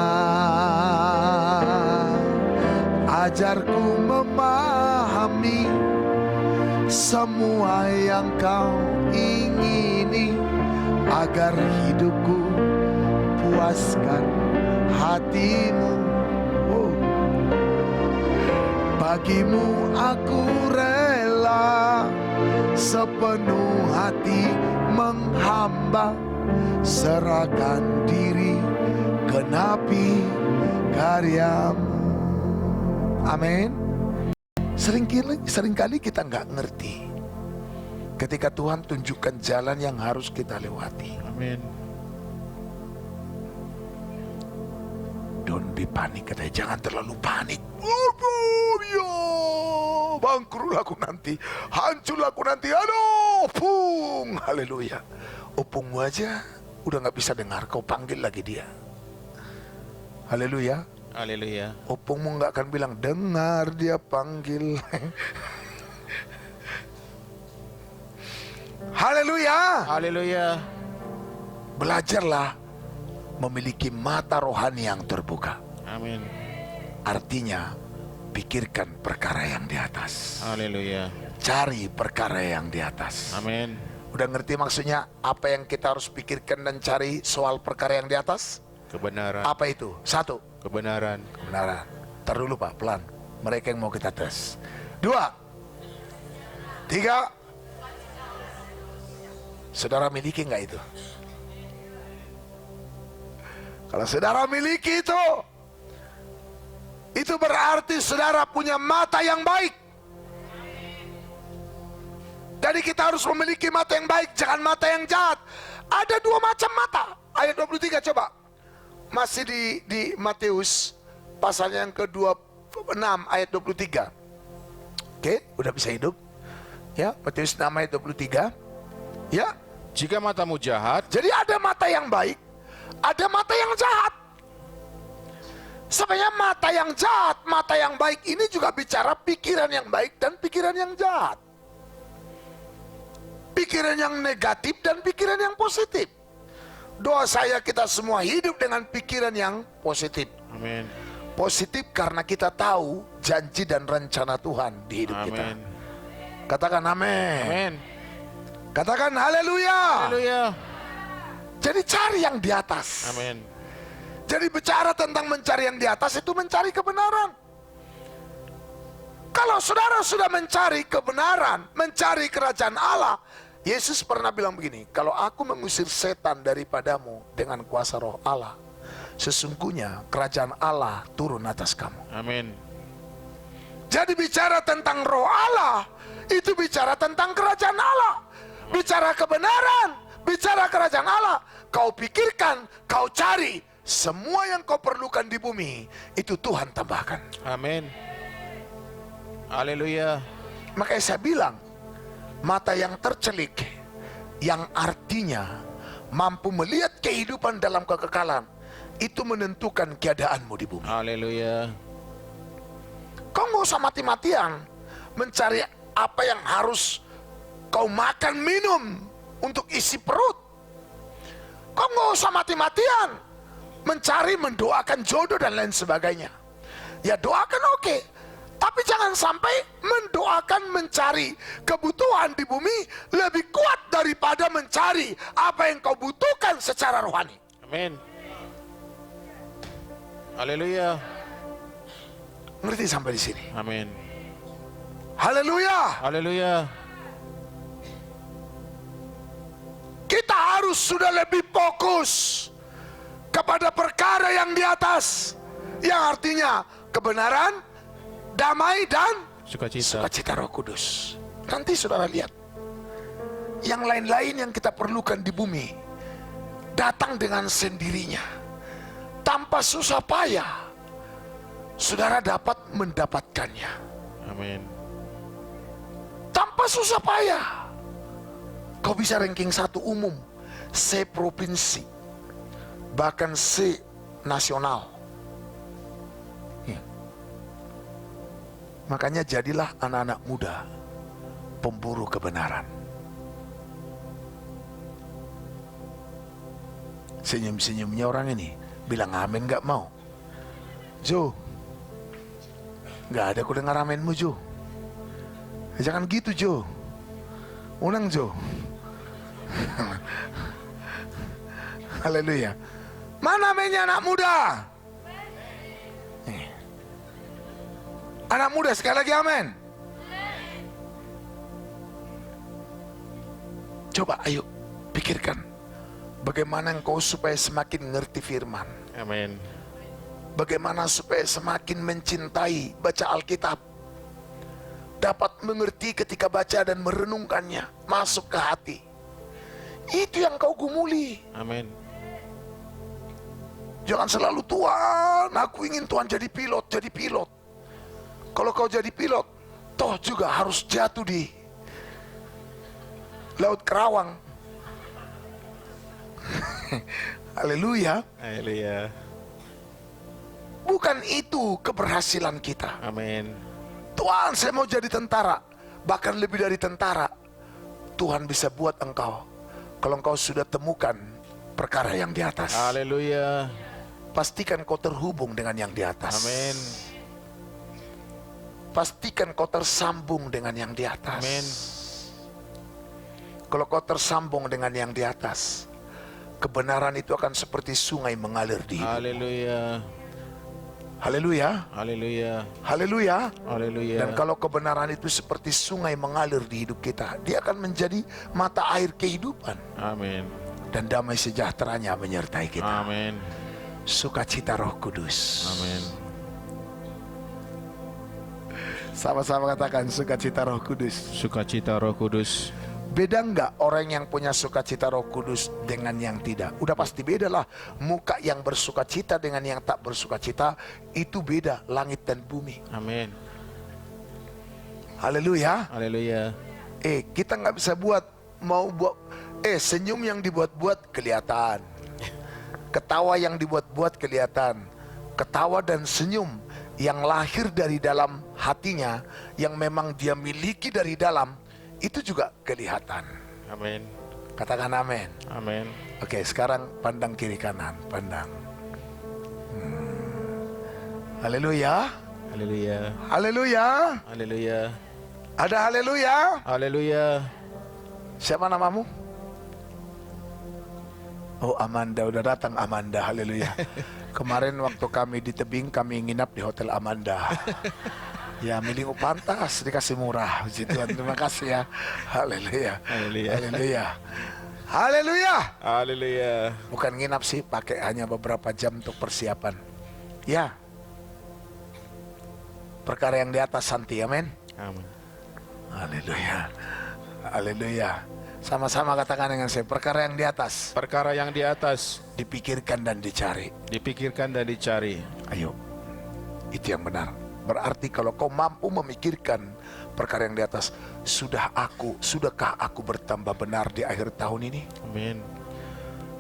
Ajarku memahami semua yang kau ingini, agar hidupku puaskan hatimu. Bagimu aku rela sepenuh hati menghamba, serahkan diri genapi karyamu. Amin. Seringkali kita nggak ngerti ketika Tuhan tunjukkan jalan yang harus kita lewati. Amin. Don't be panik, katanya. Jangan terlalu panik. Aduh, ya, bangkrut aku nanti, hancur aku nanti. Aduh, pung, haleluya. Opungmu aja udah nggak bisa dengar, kau panggil lagi dia. Haleluya. Haleluya. Opungmu nggak akan bilang dengar dia panggil. Haleluya. Haleluya. Belajarlah memiliki mata rohani yang terbuka. Amin. Artinya pikirkan perkara yang di atas. Haleluya. Cari perkara yang di atas. Amin. Udah ngerti maksudnya apa yang kita harus pikirkan dan cari soal perkara yang di atas? Kebenaran. Apa itu? 1. Kebenaran. Kebenaran. Ntar dulu Pak, pelan. Mereka yang mau kita tes. 2. 3. Saudara miliki nggak itu? Kalau saudara miliki itu berarti saudara punya mata yang baik. Jadi kita harus memiliki mata yang baik, jangan mata yang jahat. Ada 2 macam mata. Ayat 23 coba. Masih di Matius pasal yang ke-26 ayat 23. Oke, udah bisa hidup? Ya, Matius 6 ayat 23. Ya. Jika matamu jahat, Jadi ada mata yang baik, ada mata yang jahat. Sebenarnya mata yang jahat, mata yang baik ini juga bicara pikiran yang baik dan pikiran yang jahat. Pikiran yang negatif dan pikiran yang positif. Doa saya kita semua hidup dengan pikiran yang positif. amin. Positif karena kita tahu janji dan rencana Tuhan di hidup kita. Amin. Katakan amin. Amin. Katakan haleluya. Haleluya. Jadi cari yang di atas. Amin. Jadi bicara tentang mencari yang di atas itu mencari kebenaran. Kalau saudara sudah mencari kebenaran, mencari kerajaan Allah, Yesus pernah bilang begini, kalau aku mengusir setan daripadamu dengan kuasa roh Allah, sesungguhnya kerajaan Allah turun atas kamu. Amin. Jadi bicara tentang roh Allah, itu bicara tentang kerajaan Allah. Bicara kebenaran, bicara kerajaan Allah. Kau pikirkan, kau cari, semua yang kau perlukan di bumi, itu Tuhan tambahkan. Amin. Haleluya. Makanya saya bilang, mata yang tercelik, yang artinya mampu melihat kehidupan dalam kekekalan, itu menentukan keadaanmu di bumi. Haleluya. Kau nggak usah mati-matian mencari apa yang harus kau makan minum untuk isi perut. Kau nggak usah mati-matian mencari, mendoakan jodoh dan lain sebagainya. Ya doakan oke, tapi jangan sampai mendoakan mencari kebutuhan di bumi lebih kuat daripada mencari apa yang kau butuhkan secara rohani. Amin. Haleluya. Ngerti sampai di sini? Amin. Haleluya. Haleluya. Kita harus sudah lebih fokus kepada perkara yang di atas, yang artinya kebenaran, damai, dan sukacita Roh Kudus. Nanti saudara lihat, yang lain-lain yang kita perlukan di bumi datang dengan sendirinya, tanpa susah payah. Saudara dapat mendapatkannya. Amin. Tanpa susah payah. Kau bisa ranking 1 umum, C provinsi, bahkan C nasional. Makanya jadilah anak-anak muda pemburu kebenaran. Senyum-senyumnya orang ini bilang amin gak mau. Jo, gak ada ku dengar amenmu Jo. Jangan gitu Jo. Ulang Jo. Haleluya. Mana amennya anak muda? Nih. Anak muda sekali lagi amin. Coba ayo pikirkan, bagaimana engkau supaya semakin ngerti firman. Amin. Bagaimana supaya semakin mencintai baca Alkitab, dapat mengerti ketika baca dan merenungkannya, masuk ke hati. Itu yang kau gumuli. Amin. Jangan selalu Tuhan, aku ingin Tuhan jadi pilot, jadi pilot. Kalau kau jadi pilot, toh juga harus jatuh di Laut Kerawang. Haleluya. Haleluya. Bukan itu keberhasilan kita. Amin. Tuhan, saya mau jadi tentara. Bahkan lebih dari tentara, Tuhan bisa buat engkau, kalau engkau sudah temukan perkara yang di atas. Haleluya. Pastikan kau terhubung dengan yang di atas. Amin. Pastikan kau tersambung dengan yang di atas. Amin. Kalau kau tersambung dengan yang di atas, kebenaran itu akan seperti sungai mengalir di hidup. Haleluya. Haleluya. Haleluya. Haleluya. Haleluya. Dan kalau kebenaran itu seperti sungai mengalir di hidup kita, dia akan menjadi mata air kehidupan. Amin. Dan damai sejahteranya menyertai kita. Amin. Sukacita Roh Kudus. Amin. Sama-sama katakan sukacita Roh Kudus. Sukacita Roh Kudus. Beda nggak orang yang punya sukacita Roh Kudus dengan yang tidak? Udah pasti beda lah. Muka yang bersukacita dengan yang tak bersukacita, itu beda langit dan bumi. Amin. Haleluya. Haleluya. Kita nggak bisa buat senyum yang dibuat-buat kelihatan, ketawa yang dibuat-buat kelihatan. Ketawa dan senyum yang lahir dari dalam hatinya, yang memang dia miliki dari dalam, itu juga kelihatan. Amin. Katakan amin. Amin. Oke, sekarang pandang kiri kanan, pandang. Haleluya. Haleluya. Haleluya. Haleluya. Ada haleluya. Haleluya. Siapa namamu? Oh, Amanda, udah datang Amanda. Haleluya. Kemarin waktu kami di tebing, kami nginap di Hotel Amanda. Ya, milik pantas dikasih murah. Puji Tuhan, terima kasih ya. Haleluya. Haleluya. Haleluya. Haleluya. Haleluya. Bukan nginap sih, pakai hanya beberapa jam untuk persiapan. Ya. Perkara yang di atas Santi, amin. Amin. Haleluya. Haleluya. Sama-sama katakan dengan saya, perkara yang di atas Perkara yang di atas dipikirkan dan dicari. dipikirkan dan dicari. Ayo, itu yang benar. Berarti kalau kau mampu memikirkan perkara yang di atas, sudahkah aku bertambah benar di akhir tahun ini? Amin.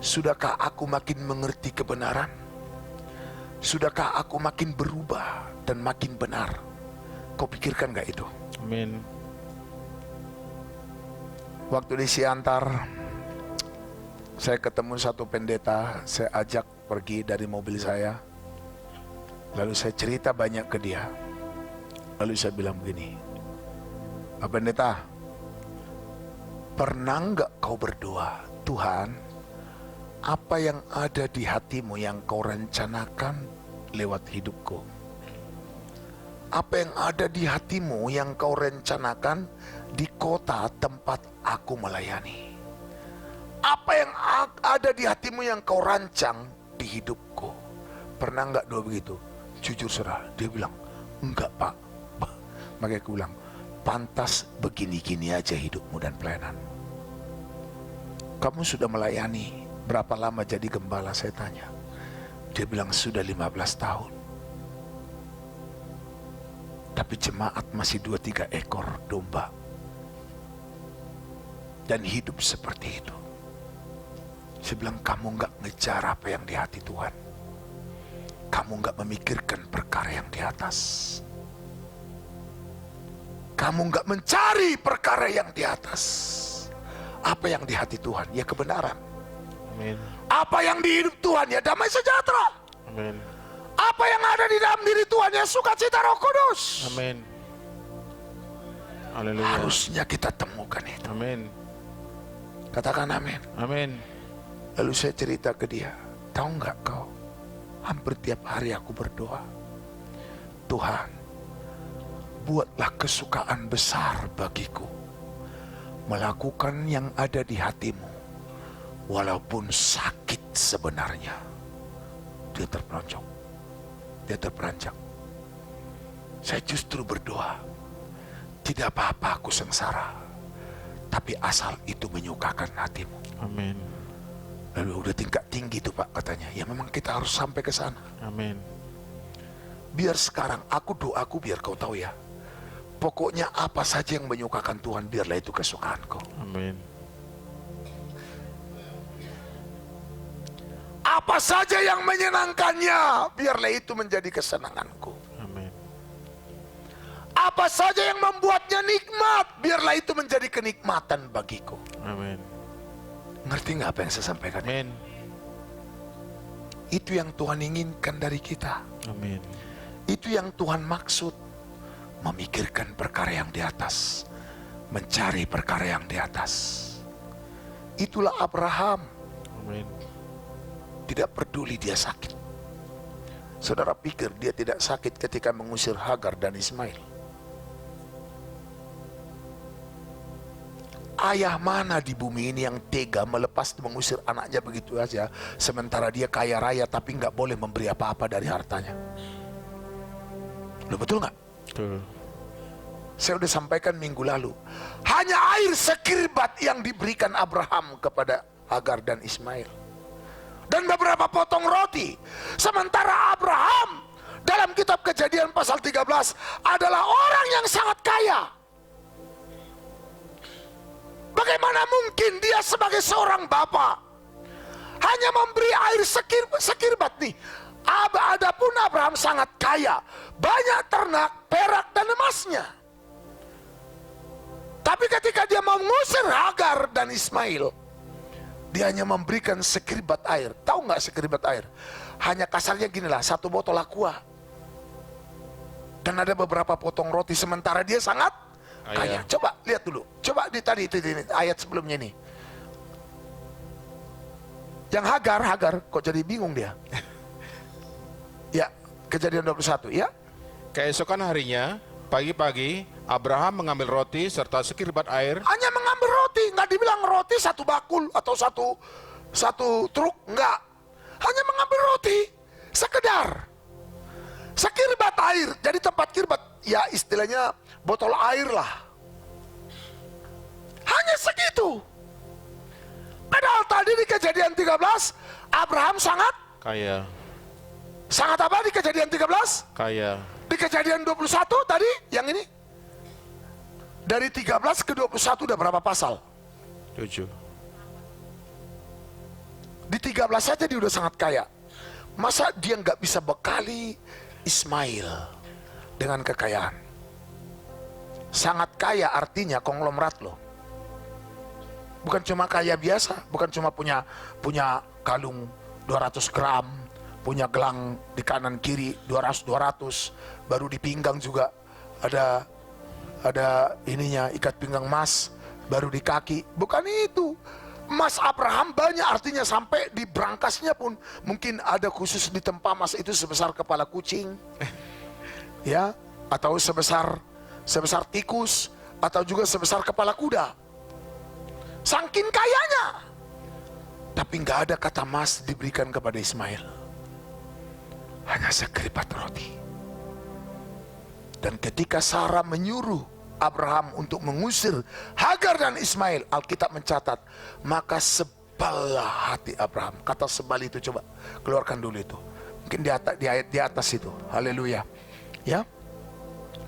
Sudahkah aku makin mengerti kebenaran? Sudahkah aku makin berubah dan makin benar? Kau pikirkan gak itu? Amin. Waktu di Siantar, saya ketemu satu pendeta, saya ajak pergi dari mobil saya. Lalu saya cerita banyak ke dia. Lalu saya bilang begini, Pak Pendeta, pernah nggak kau berdoa, Tuhan, apa yang ada di hatimu yang kau rencanakan lewat hidupku? Apa yang ada di hatimu yang kau rencanakan di kota tempat aku melayani? Apa yang ada di hatimu yang kau rancang di hidupku? Pernah nggak doa begitu? Jujur saudara, dia bilang, enggak Pak. Makanya aku bilang, pantas begini-gini aja hidupmu dan pelayananmu. Kamu sudah melayani berapa lama jadi gembala, saya tanya. Dia bilang sudah 15 tahun. Tapi jemaat masih 2-3 ekor domba. Dan hidup seperti itu. Saya bilang, kamu enggak ngejar apa yang di hati Tuhan. Kamu enggak memikirkan perkara yang di atas. Kamu enggak mencari perkara yang di atas. Apa yang di hati Tuhan? Ya kebenaran. Amin. Apa yang di hidup Tuhan? Ya damai sejahtera. Amin. Apa yang ada di dalam diri Tuhan? Ya sukacita Roh Kudus. Amin. Haleluya. Harusnya kita temukan itu. Amin. Katakan amin. Amin. Lalu saya cerita ke dia, tahu nggak kau? Hampir tiap hari aku berdoa, Tuhan, buatlah kesukaan besar bagiku melakukan yang ada di hatimu, walaupun sakit sebenarnya. Dia terperanjak. Dia terperanjak. Saya justru berdoa, tidak apa-apa aku sengsara, tapi asal itu menyukakan hatimu. Amin. Lalu udah tingkat tinggi tuh Pak katanya. Ya memang kita harus sampai ke sana. Amin. Biar sekarang doaku biar kau tahu ya. Pokoknya apa saja yang menyukakan Tuhan, biarlah itu kesukaanku. Amin. Apa saja yang menyenangkannya, biarlah itu menjadi kesenanganku. Amin. Apa saja yang membuatnya nikmat, biarlah itu menjadi kenikmatan bagiku. Amin. Ngerti nggak apa yang saya sampaikan? Amin. Itu yang Tuhan inginkan dari kita. Amin. Itu yang Tuhan maksud. Memikirkan perkara yang di atas, mencari perkara yang di atas. Itulah Abraham. Amin. Tidak peduli dia sakit. Saudara pikir dia tidak sakit ketika mengusir Hagar dan Ismail? Ayah mana di bumi ini yang tega melepas mengusir anaknya begitu saja, sementara dia kaya raya tapi nggak boleh memberi apa-apa dari hartanya? Loh, betul nggak? Betul. Saya sudah sampaikan minggu lalu, hanya air sekirbat yang diberikan Abraham kepada Hagar dan Ismail, dan beberapa potong roti. Sementara Abraham dalam kitab Kejadian pasal 13 adalah orang yang sangat kaya. Bagaimana mungkin dia sebagai seorang bapak hanya memberi air sekirbat nih? Adapun Abraham sangat kaya, banyak ternak, perak dan emasnya. Tapi ketika dia mau mengusir Hagar dan Ismail, dia hanya memberikan sekirbat air. Tahu nggak sekirbat air? Hanya kasarnya gini lah, 1 botol aqua. Dan ada beberapa potong roti, sementara dia sangat kaya. Coba lihat dulu. Coba di tadi itu ayat sebelumnya nih. Yang Hagar, kok jadi bingung dia? Ya, Kejadian 21, ya. Keesokan harinya, Pagi-pagi, Abraham mengambil roti serta sekirbat air. Hanya mengambil roti, nggak dibilang roti satu bakul atau satu truk, nggak. Hanya mengambil roti, sekedar sekirbat air. Jadi tempat kirbat, ya istilahnya botol air lah. Hanya segitu. Padahal tadi di Kejadian 13, Abraham sangat Kaya. apa di Kejadian 13? Kaya. Di Kejadian 21 tadi, yang ini. Dari 13 ke 21 udah berapa pasal? 7. Di 13 saja dia udah sangat kaya. Masa dia nggak bisa bekali Ismail dengan kekayaan? Sangat kaya artinya konglomerat loh. Bukan cuma kaya biasa, bukan cuma punya kalung 200 gram, punya gelang di kanan kiri 200, baru di pinggang juga ada ininya, ikat pinggang emas, baru di kaki. Bukan itu. Emas Abraham banyak, artinya sampai di brangasnya pun mungkin ada khusus di tempat emas itu sebesar kepala kucing. Ya, atau sebesar tikus, atau juga sebesar kepala kuda. Saking kayanya. Tapi nggak ada kata emas diberikan kepada Ismail. Hanya sekeribat roti. Dan ketika Sarah menyuruh Abraham untuk mengusir Hagar dan Ismail, Alkitab mencatat, maka seballah hati Abraham. Kata sebal itu coba keluarkan dulu itu. Mungkin di ayat di atas itu. Haleluya. Ya.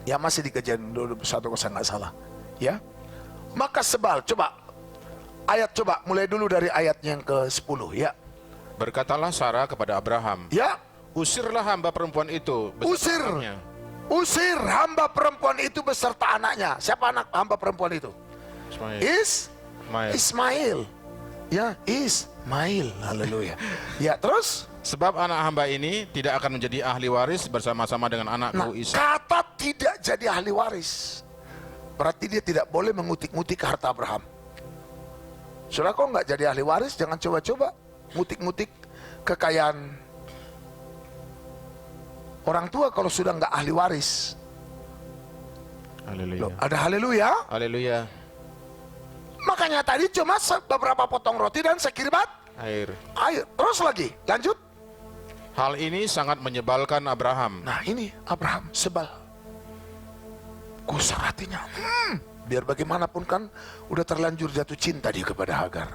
Ya masih di Kejadian 21 kalau saya nggak salah. Ya. Maka sebal, coba ayat, coba mulai dulu dari ayatnya yang ke-10 ya. Berkatalah Sarah kepada Abraham, Ya. usirlah hamba perempuan itu beserta anaknya." Usir hamba perempuan itu beserta anaknya. Siapa anak hamba perempuan itu? Ismail. Ismail. Ya, Ismail. Haleluya. Ya, terus? Sebab anak hamba ini tidak akan menjadi ahli waris bersama-sama dengan anakku Ishak. Kata tidak jadi ahli waris, berarti dia tidak boleh mengutik-ngutik harta Abraham. Saudara, kok nggak jadi ahli waris, jangan coba-coba ngutik-ngutik kekayaan orang tua kalau sudah nggak ahli waris. Haleluya. Loh, ada haleluya. Haleluya. Makanya tadi cuma beberapa potong roti dan sekirbat Air. air. Terus lagi, lanjut. Hal ini sangat menyebalkan Abraham. Nah ini Abraham sebal. Kusar hatinya. Biar bagaimanapun kan udah terlanjur jatuh cinta dia kepada Hagar.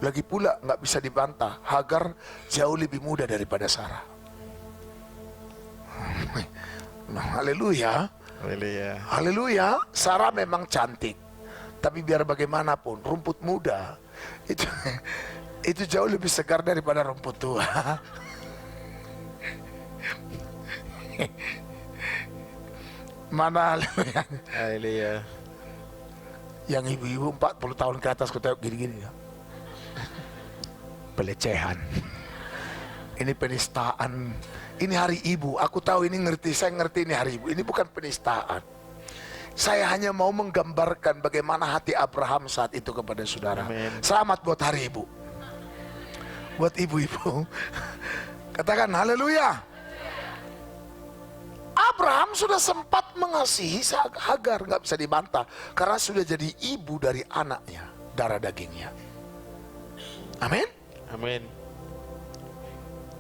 Lagi pula nggak bisa dibantah, Hagar jauh lebih muda daripada Sarah. Nah, haleluya. Haleluya. Haleluya. Sarah memang cantik, tapi biar bagaimanapun rumput muda itu jauh lebih segar daripada rumput tua. Mana haleluya. Haleluya. Yang ibu-ibu 40 tahun ke atas ku tengok gini-gini ya. Pelecehan. Ini penistaan. Ini hari ibu. Aku tahu ini ngerti, saya ngerti ini hari ibu. Ini bukan penistaan. Saya hanya mau menggambarkan bagaimana hati Abraham saat itu kepada saudara. Amen. Selamat buat hari ibu. Buat ibu-ibu. Katakan haleluya. Abraham sudah sempat mengasihi Hagar, nggak bisa dibantah, karena sudah jadi ibu dari anaknya, darah dagingnya. Amin. Amin.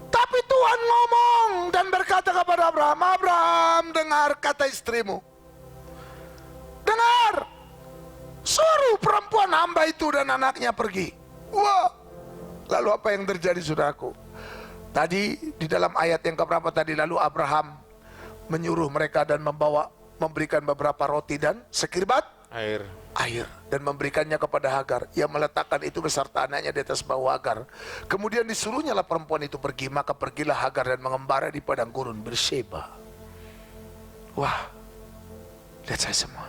Tapi Tuhan ngomong dan berkata kepada Abraham, Abraham, dengar kata istrimu. Dengar. Suruh perempuan hamba itu dan anaknya pergi. Wah. Lalu apa yang terjadi, saudaraku? Tadi di dalam ayat yang keberapa tadi, lalu Abraham menyuruh mereka dan memberikan beberapa roti dan sekirbat Air. dan memberikannya kepada Hagar. Ia meletakkan itu beserta anaknya di atas bahu Hagar. Kemudian disuruhnyalah perempuan itu pergi, maka pergilah Hagar dan mengembara di padang gurun Berseba. Wah, lihat saya semua.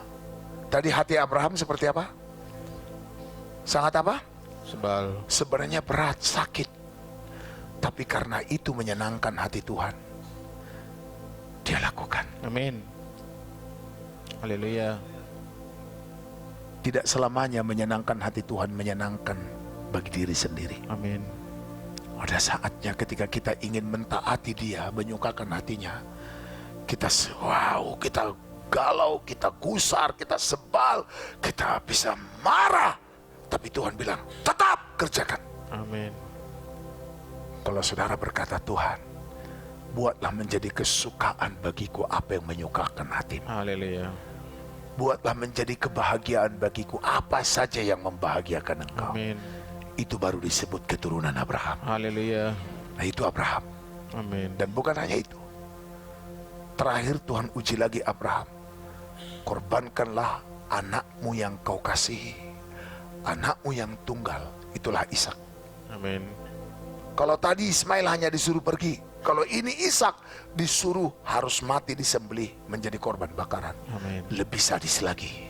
Tadi hati Abraham seperti apa? Sangat apa? Sebal. Sebenarnya berat, sakit. Tapi karena itu menyenangkan hati Tuhan, dia lakukan. Amin. Haleluya. Tidak selamanya menyenangkan hati Tuhan menyenangkan bagi diri sendiri. Amin. Ada saatnya ketika kita ingin mentaati dia, menyukakan hatinya, kita galau, kita gusar, kita sebal, kita bisa marah. Tapi Tuhan bilang, tetap kerjakan. Amin. Kalau saudara berkata, Tuhan, buatlah menjadi kesukaan bagiku apa yang menyukakan hatimu. Haleluya. Buatlah menjadi kebahagiaan bagiku apa saja yang membahagiakan engkau. Amin. Itu baru disebut keturunan Abraham. Haleluya. Nah, itu Abraham. Amin. Dan bukan hanya itu. Terakhir Tuhan uji lagi Abraham. Korbankanlah anakmu yang kau kasihi, anakmu yang tunggal, itulah Ishak. Amin. Kalau tadi Ismail hanya disuruh pergi, kalau ini Ishak disuruh harus mati disembelih menjadi korban bakaran. Amin. Lebih sadis lagi.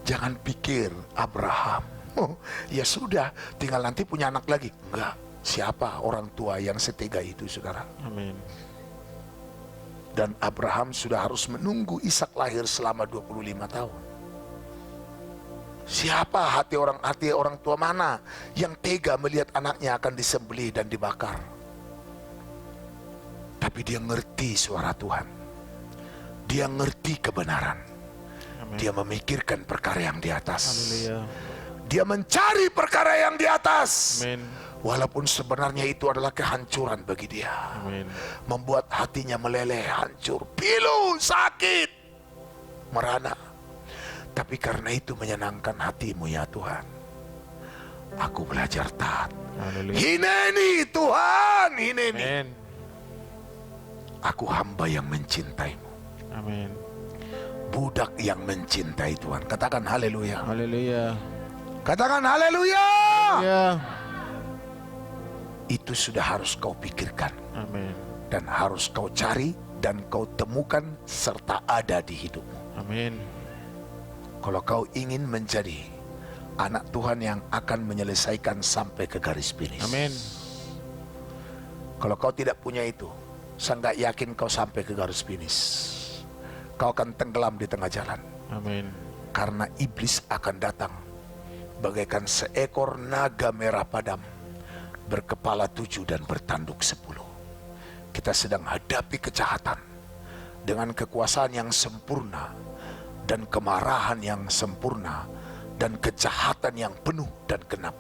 Jangan pikir Abraham, oh, ya sudah, tinggal nanti punya anak lagi. Enggak. Siapa orang tua yang setega itu, saudara? Amin. Dan Abraham sudah harus menunggu Ishak lahir selama 25 tahun. Siapa hati orang tua mana yang tega melihat anaknya akan disembelih dan dibakar? Tapi dia ngerti suara Tuhan. Dia ngerti kebenaran. Amin. Dia memikirkan perkara yang di atas. Haleluya. Dia mencari perkara yang di atas. Amin. Walaupun sebenarnya itu adalah kehancuran bagi dia. Amin. Membuat hatinya meleleh, hancur, pilu, sakit, merana. Tapi karena itu menyenangkan hatimu ya Tuhan. Aku belajar taat. Haleluya. Hineni Tuhan, hineni. Amin. Aku hamba yang mencintaimu. Amin. Budak yang mencintai Tuhan. Katakan haleluya. Haleluya. Katakan haleluya. Ya. Itu sudah harus kau pikirkan. Amin. Dan harus kau cari dan kau temukan serta ada di hidupmu. Amin. Kalau kau ingin menjadi anak Tuhan yang akan menyelesaikan sampai ke garis finish. Amin. Kalau kau tidak punya itu, saya nggak yakin kau sampai ke garis finish. Kau akan tenggelam di tengah jalan. Amin. Karena iblis akan datang bagaikan seekor naga merah padam, berkepala 7 dan bertanduk 10. Kita sedang hadapi kejahatan dengan kekuasaan yang sempurna dan kemarahan yang sempurna dan kejahatan yang penuh dan genap.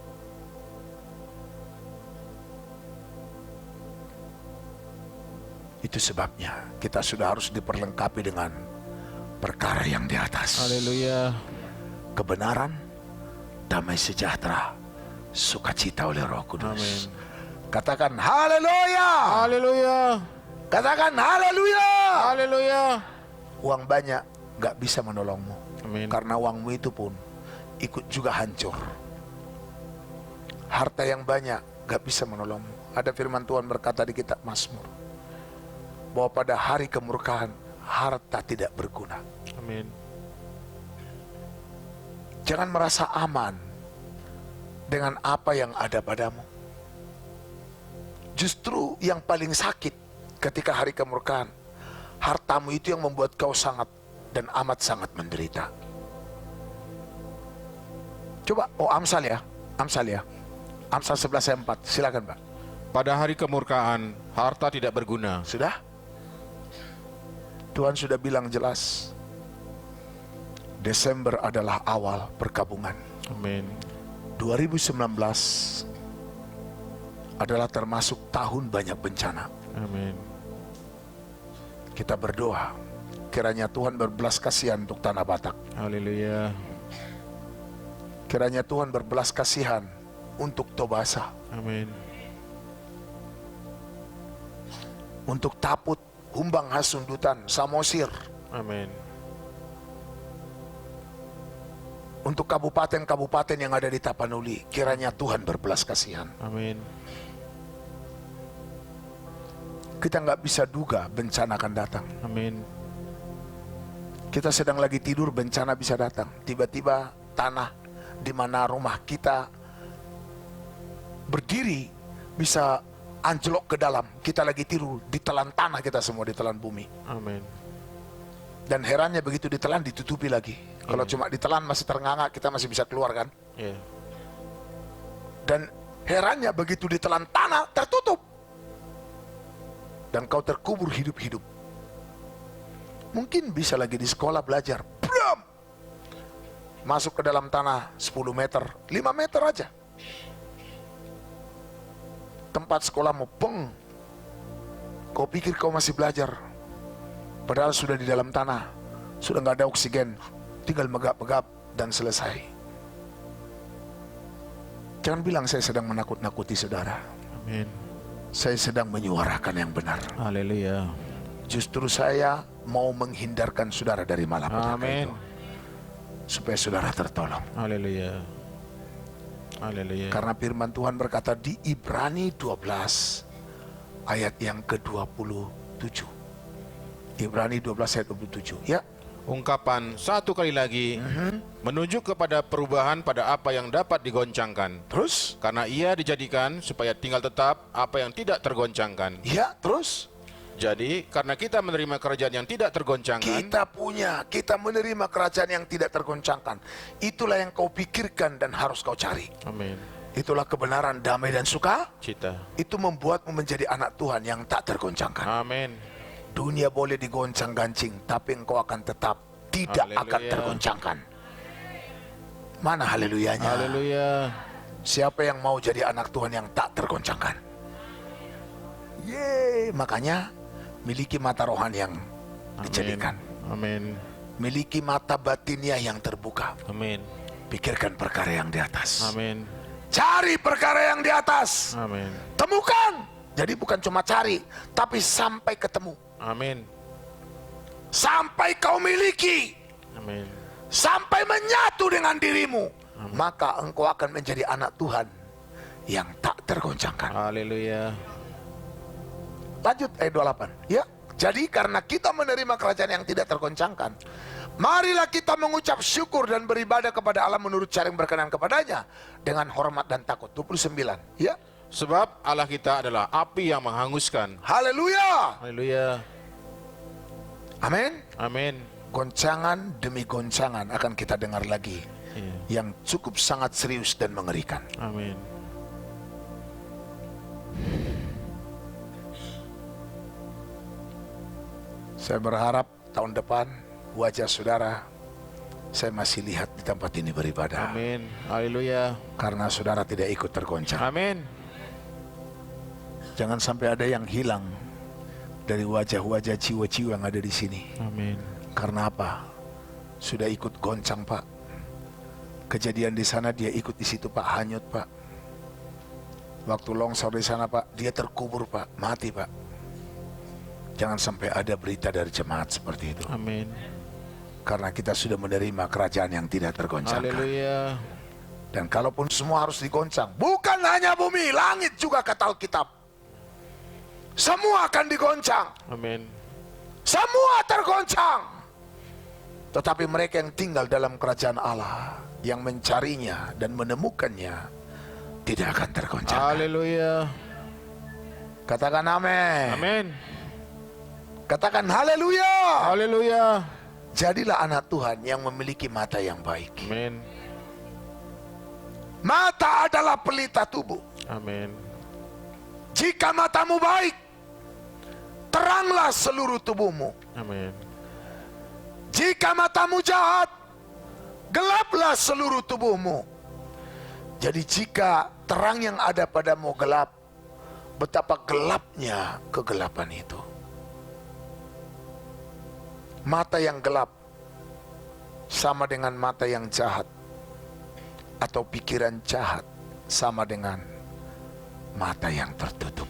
Itu sebabnya kita sudah harus diperlengkapi dengan perkara yang di atas. Haleluya. Kebenaran, damai sejahtera, sukacita oleh Roh Kudus. Amin. Katakan haleluya. Haleluya. Katakan haleluya. Haleluya. Uang banyak gak bisa menolongmu. Amin. Karena uangmu itu pun ikut juga hancur. Harta yang banyak gak bisa menolongmu. Ada firman Tuhan berkata di kitab Mazmur, bahwa pada hari kemurkaan harta tidak berguna. Amin. Jangan merasa aman dengan apa yang ada padamu. Justru yang paling sakit ketika hari kemurkaan, hartamu itu yang membuat kau sangat dan amat sangat menderita. Coba, Amsal ya. Amsal 11 ayat 4, silakan Pak. Pada hari kemurkaan, harta tidak berguna. Sudah? Tuhan sudah bilang jelas. Desember adalah awal perkabungan. Amin. 2019 adalah termasuk tahun banyak bencana. Amin. Kita berdoa, kiranya Tuhan berbelas kasihan untuk Tanah Batak. Haleluya. Kiranya Tuhan berbelas kasihan untuk Tobasa, Amin. untuk Taput, Humbang Hasundutan, Samosir, Amin. untuk kabupaten-kabupaten yang ada di Tapanuli. Kiranya Tuhan berbelas kasihan. Amin. Kita nggak bisa duga bencana akan datang. Amin. Kita sedang lagi tidur, bencana bisa datang. Tiba-tiba tanah di mana rumah kita berdiri bisa anjlok ke dalam. Kita lagi tidur, ditelan tanah kita semua, ditelan bumi. Amin. Dan herannya begitu ditelan ditutupi lagi. Kalau cuma ditelan masih ternganga, kita masih bisa keluar kan. Ya. Dan herannya begitu ditelan tanah tertutup. dan kau terkubur hidup-hidup. Mungkin bisa lagi di sekolah belajar, bram, masuk ke dalam tanah 10 meter, 5 meter aja. Tempat sekolahmu, peng, kau pikir kau masih belajar, padahal sudah di dalam tanah, sudah nggak ada oksigen, tinggal megap-megap dan selesai. Jangan bilang saya sedang menakut-nakuti saudara. Amin. Saya sedang menyuarakan yang benar. Haleluya. Justru saya mau menghindarkan saudara dari malapetaka Amin. itu, supaya saudara tertolong. Haleluya. Haleluya. Karena firman Tuhan berkata di Ibrani 12 ayat yang ke-27. Ibrani 12 ayat 27. Ya. Ungkapan satu kali lagi menunjuk kepada perubahan pada apa yang dapat digoncangkan. Terus? Karena ia dijadikan supaya tinggal tetap apa yang tidak tergoncangkan. Ya, terus? Jadi karena kita menerima kerajaan yang tidak tergoncangkan, Kita menerima kerajaan yang tidak tergoncangkan. Itulah yang kau pikirkan dan harus kau cari. amin, Itulah kebenaran, damai dan suka. cita, Itu membuatmu menjadi anak Tuhan yang tak tergoncangkan. amin, Dunia boleh digoncang-gancing, tapi engkau akan tetap tidak Haleluya. akan tergoncangkan. Mana haleluyanya? haleluya, Siapa yang mau jadi anak Tuhan yang tak tergoncangkan? Yeay, makanya miliki mata rohani yang dijadikan. amin, Miliki mata batinnya yang terbuka. amin, Pikirkan perkara yang di atas. amin, Cari perkara yang di atas. amin, Temukan. Jadi bukan cuma cari, tapi sampai ketemu. amin, Sampai kau miliki. amin, Sampai menyatu dengan dirimu. Maka engkau akan menjadi anak Tuhan yang tak tergoncangkan. haleluya, Lanjut ayat 28. Ya, jadi karena kita menerima kerajaan yang tidak tergoncangkan, marilah kita mengucap syukur dan beribadah kepada Allah menurut cara yang berkenan kepadanya dengan hormat dan takut. 29. Ya. sebab Allah kita adalah api yang menghanguskan. Haleluya. Haleluya, Amin. amin, Goncangan demi goncangan akan kita dengar lagi, iya, yang cukup sangat serius dan mengerikan. amin, Saya berharap tahun depan wajah saudara saya masih lihat di tempat ini beribadah. amin, haleluya, Karena saudara tidak ikut tergoncang. amin, Jangan sampai ada yang hilang dari wajah-wajah jiwa-jiwa yang ada di sini. amin, Karena apa? Sudah ikut goncang, Pak. Kejadian di sana dia ikut di situ, Pak, hanyut, Pak. Waktu longsor di sana, Pak, dia terkubur, Pak, mati, Pak. Jangan sampai ada berita dari jemaat seperti itu. amin, Karena kita sudah menerima kerajaan yang tidak tergoncangkan. haleluya, Dan kalaupun semua harus digoncang, bukan hanya bumi, langit juga kata Alkitab. Semua akan digoncang. amin, Semua tergoncang. Tetapi mereka yang tinggal dalam kerajaan Allah, yang mencarinya dan menemukannya, tidak akan tergoncang. haleluya, Katakan amin. amin, Katakan haleluya. haleluya, Jadilah anak Tuhan yang memiliki mata yang baik. amin, Mata adalah pelita tubuh. amin, Jika matamu baik, teranglah seluruh tubuhmu. amin, Jika matamu jahat, gelaplah seluruh tubuhmu. Jadi jika terang yang ada padamu gelap, betapa gelapnya kegelapan itu. Mata yang gelap sama dengan mata yang jahat, atau pikiran jahat sama dengan mata yang tertutup.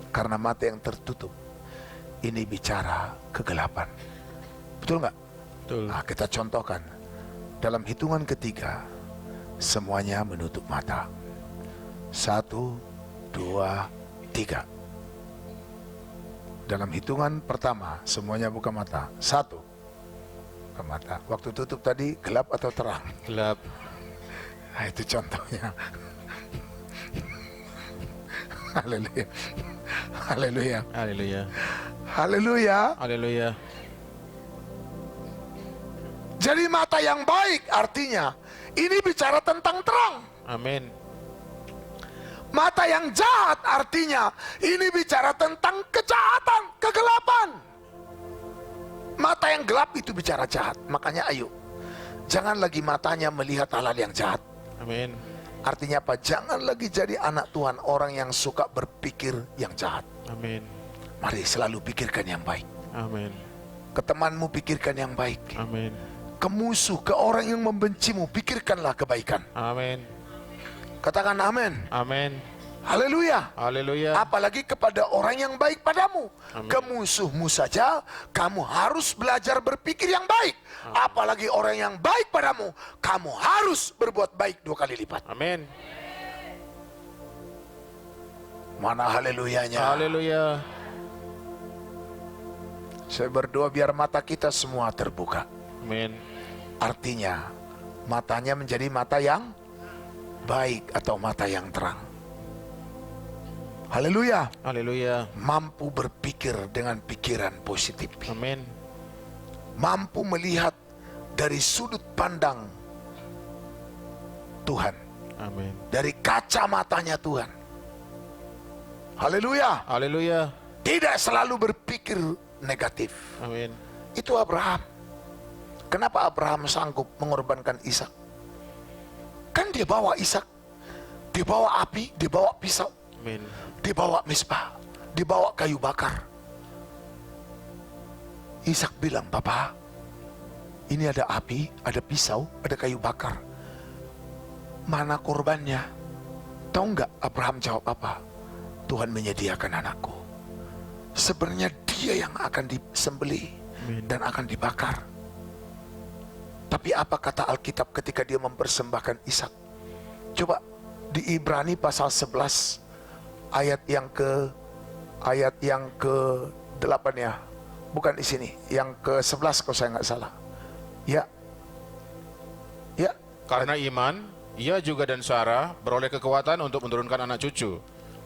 Karena mata yang tertutup ini bicara kegelapan. Betul nggak? betul, Nah, kita contohkan. Dalam hitungan ketiga, semuanya menutup mata. 1, 2, 3. Dalam hitungan pertama, semuanya buka mata. 1, buka mata. Waktu tutup tadi, gelap atau terang? gelap, Nah, itu contohnya. Haleluya. Haleluya. haleluya, Haleluya. haleluya, Jadi mata yang baik artinya ini bicara tentang terang. amin, Mata yang jahat artinya ini bicara tentang kejahatan, kegelapan. Mata yang gelap itu bicara jahat. Makanya ayo, jangan lagi matanya melihat hal-hal yang jahat. Amin. Artinya apa? Jangan lagi jadi anak Tuhan orang yang suka berpikir yang jahat. Amin. Mari selalu pikirkan yang baik. Amin. Ke temanmu pikirkan yang baik. Amin. Ke musuh, ke orang yang membencimu, pikirkanlah kebaikan. Amin. Katakan amin. Amin. Haleluya. Haleluya. Apalagi kepada orang yang baik padamu. Amin. Ke musuhmu saja kamu harus belajar berpikir yang baik. Apalagi orang yang baik padamu, kamu harus berbuat baik 2 kali lipat. Amin. Mana haleluyanya? Haleluya. Saya berdoa biar mata kita semua terbuka. Amin. Artinya matanya menjadi mata yang baik atau mata yang terang. Haleluya. Haleluya. Mampu berpikir dengan pikiran positif. Amin. Mampu melihat dari sudut pandang Tuhan, Amin. dari kacamatanya Tuhan. Haleluya. Haleluya. Tidak selalu berpikir negatif. Amin. Itu Abraham. Kenapa Abraham sanggup mengorbankan Ishak? Kan dia bawa Ishak, dia bawa api, dia bawa pisau, Amin. dia bawa misbah, dia bawa kayu bakar. Ishak bilang, "Papa, ini ada api, ada pisau, ada kayu bakar. Mana korbannya?" Tahu nggak Abraham jawab apa? "Tuhan menyediakan anakku. Sebenarnya dia yang akan disembelih dan akan dibakar." Tapi apa kata Alkitab ketika dia mempersembahkan Ishak? Coba di Ibrani pasal 11 ayat yang ke-8 ya. Bukan di sini, yang ke-11 kalau saya nggak salah. Ya. Ya. Karena iman, ia juga dan Sarah beroleh kekuatan untuk menurunkan anak cucu,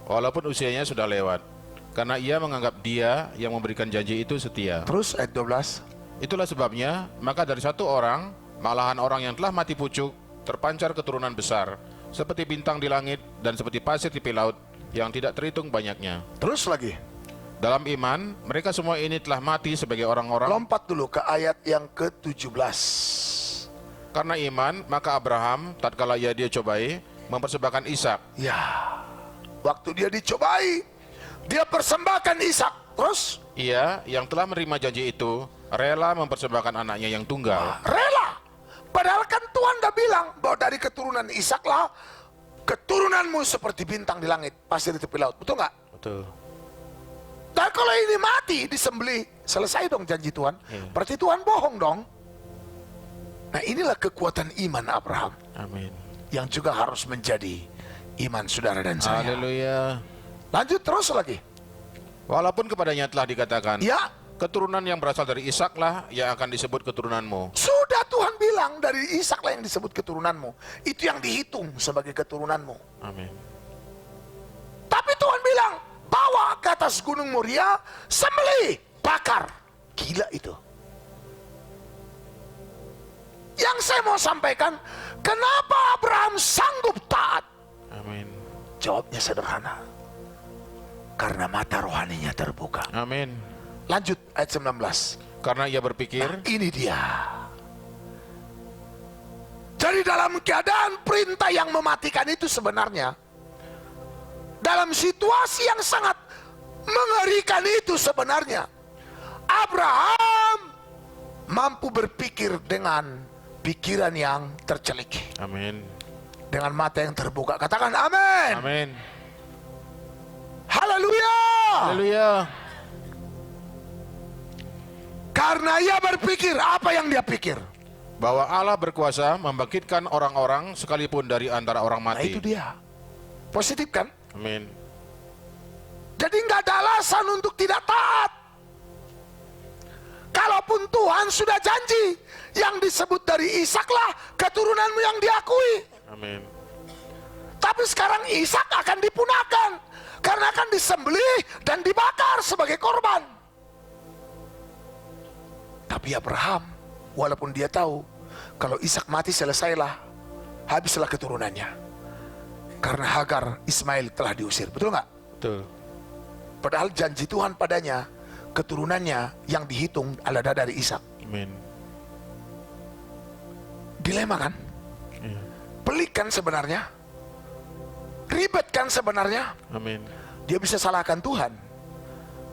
walaupun usianya sudah lewat. Karena ia menganggap dia yang memberikan janji itu setia. Terus ayat 12. Itulah sebabnya, maka dari satu orang, malahan orang yang telah mati pucuk, terpancar keturunan besar, seperti bintang di langit dan seperti pasir di tepi laut, yang tidak terhitung banyaknya. Terus lagi. Dalam iman, mereka semua ini telah mati sebagai orang-orang. Lompat dulu ke ayat yang ke-17. Karena iman, maka Abraham, tatkala ia dia cobai, mempersembahkan Ishak. Ya. Waktu dia dicobai, dia persembahkan Ishak. Terus Ia yang telah menerima janji itu, rela mempersembahkan anaknya yang tunggal. rela. Padahal kan Tuhan udah bilang bahwa dari keturunan Ishak lah, keturunanmu seperti bintang di langit, pasir di tepi laut. Betul nggak? Betul. Dan kalau ini mati, disembelih, selesai dong janji Tuhan. Iya. Berarti Tuhan bohong dong. Nah inilah kekuatan iman Abraham Amin. yang juga harus menjadi iman saudara dan saya. Haleluya. Lanjut terus lagi. Walaupun kepadanya telah dikatakan, Ya, keturunan yang berasal dari Ishak-lah yang akan disebut keturunanmu. sudah Tuhan bilang dari Ishak lah yang disebut keturunanmu. Itu yang dihitung sebagai keturunanmu. Amin. Tapi Tuhan bilang, bawa ke atas gunung Moria, sembelih, bakar. Gila itu. Yang saya mau sampaikan, kenapa Abraham sanggup taat? Amin. Jawabnya sederhana. Karena mata rohaninya terbuka. Amin. Lanjut ayat 19. Karena ia berpikir, Ini dia. Jadi dalam keadaan perintah yang mematikan itu sebenarnya, dalam situasi yang sangat mengerikan itu sebenarnya, Abraham mampu berpikir dengan pikiran yang tercelik, amin. dengan mata yang terbuka. Katakan amin. Amin. Haleluya. Haleluya. Karena ia berpikir, apa yang dia pikir? Bahwa Allah berkuasa membangkitkan orang-orang sekalipun dari antara orang Nah mati. itu dia. Positif kan? Amin. Jadi nggak ada alasan untuk tidak taat. Kalaupun Tuhan sudah janji, yang disebut dari Ishaklah keturunanmu yang diakui. Amin. Tapi sekarang Ishak akan dipunahkan karena akan disembelih dan dibakar sebagai korban. Tapi Abraham, walaupun dia tahu kalau Ishak mati selesailah, habislah keturunannya. Karena Hagar, Ismail telah diusir. Betul nggak? Betul. Padahal janji Tuhan padanya, keturunannya yang dihitung adalah dari Ishak. Amin. Dilema kan? Iya. Pelik kan sebenarnya? Ribet kan sebenarnya? Amin. Dia bisa salahkan Tuhan.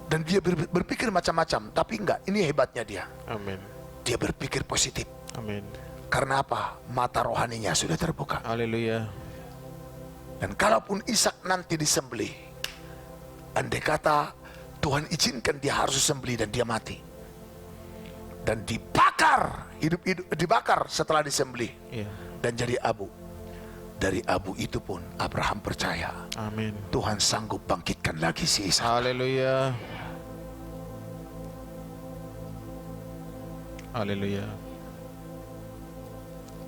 Dan dia berpikir macam-macam. Tapi enggak, ini hebatnya dia. Amin. Dia berpikir positif. Amin. Karena apa? Mata rohaninya sudah terbuka. Haleluya. Dan kalaupun Ishak nanti disembelih, andai kata Tuhan izinkan dia harus disembelih dan dia mati, dan dibakar, hidup-hidup dibakar setelah disembelih, Iya. dan jadi abu. Dari abu itu pun Abraham percaya Amin. Tuhan sanggup bangkitkan lagi si Ishak. Haleluya. Haleluya.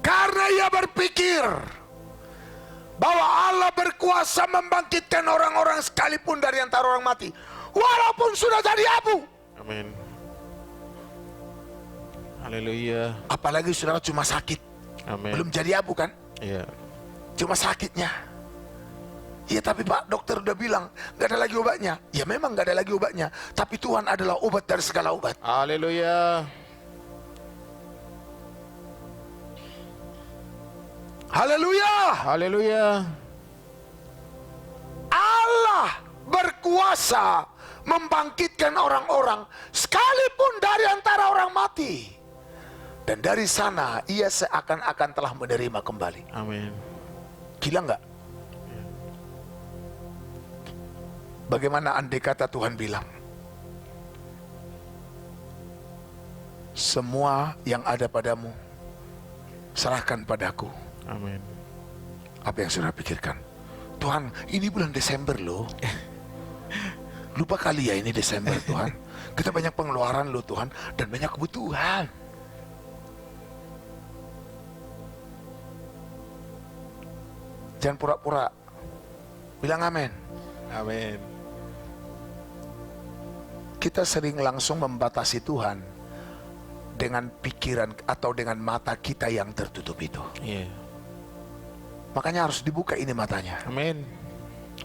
Karena ia berpikir bahwa Allah berkuasa membangkitkan orang-orang sekalipun dari antara orang mati, walaupun sudah jadi abu. Amin. Haleluya. Apalagi saudara cuma sakit, Amin. belum jadi abu kan? Iya. Cuma sakitnya. Ya tapi Pak, dokter udah bilang gak ada lagi obatnya. Ya memang gak ada lagi obatnya, tapi Tuhan adalah obat dari segala obat. Haleluya. Haleluya. Haleluya. Allah berkuasa membangkitkan orang-orang sekalipun dari antara orang mati. Dan dari sana ia seakan-akan telah menerima kembali. Amin. Gila nggak? Bagaimana andai kata Tuhan bilang, semua yang ada padamu serahkan padaku. Amin. Apa yang saudara pikirkan? Tuhan, ini bulan Desember loh. Lupa kali ya ini Desember Tuhan. Kita banyak pengeluaran loh Tuhan, dan banyak kebutuhan. Jangan pura-pura. Bilang amin. Amin. Kita sering langsung membatasi Tuhan dengan pikiran atau dengan mata kita yang tertutup itu. Iya. Makanya harus dibuka ini matanya. Amin.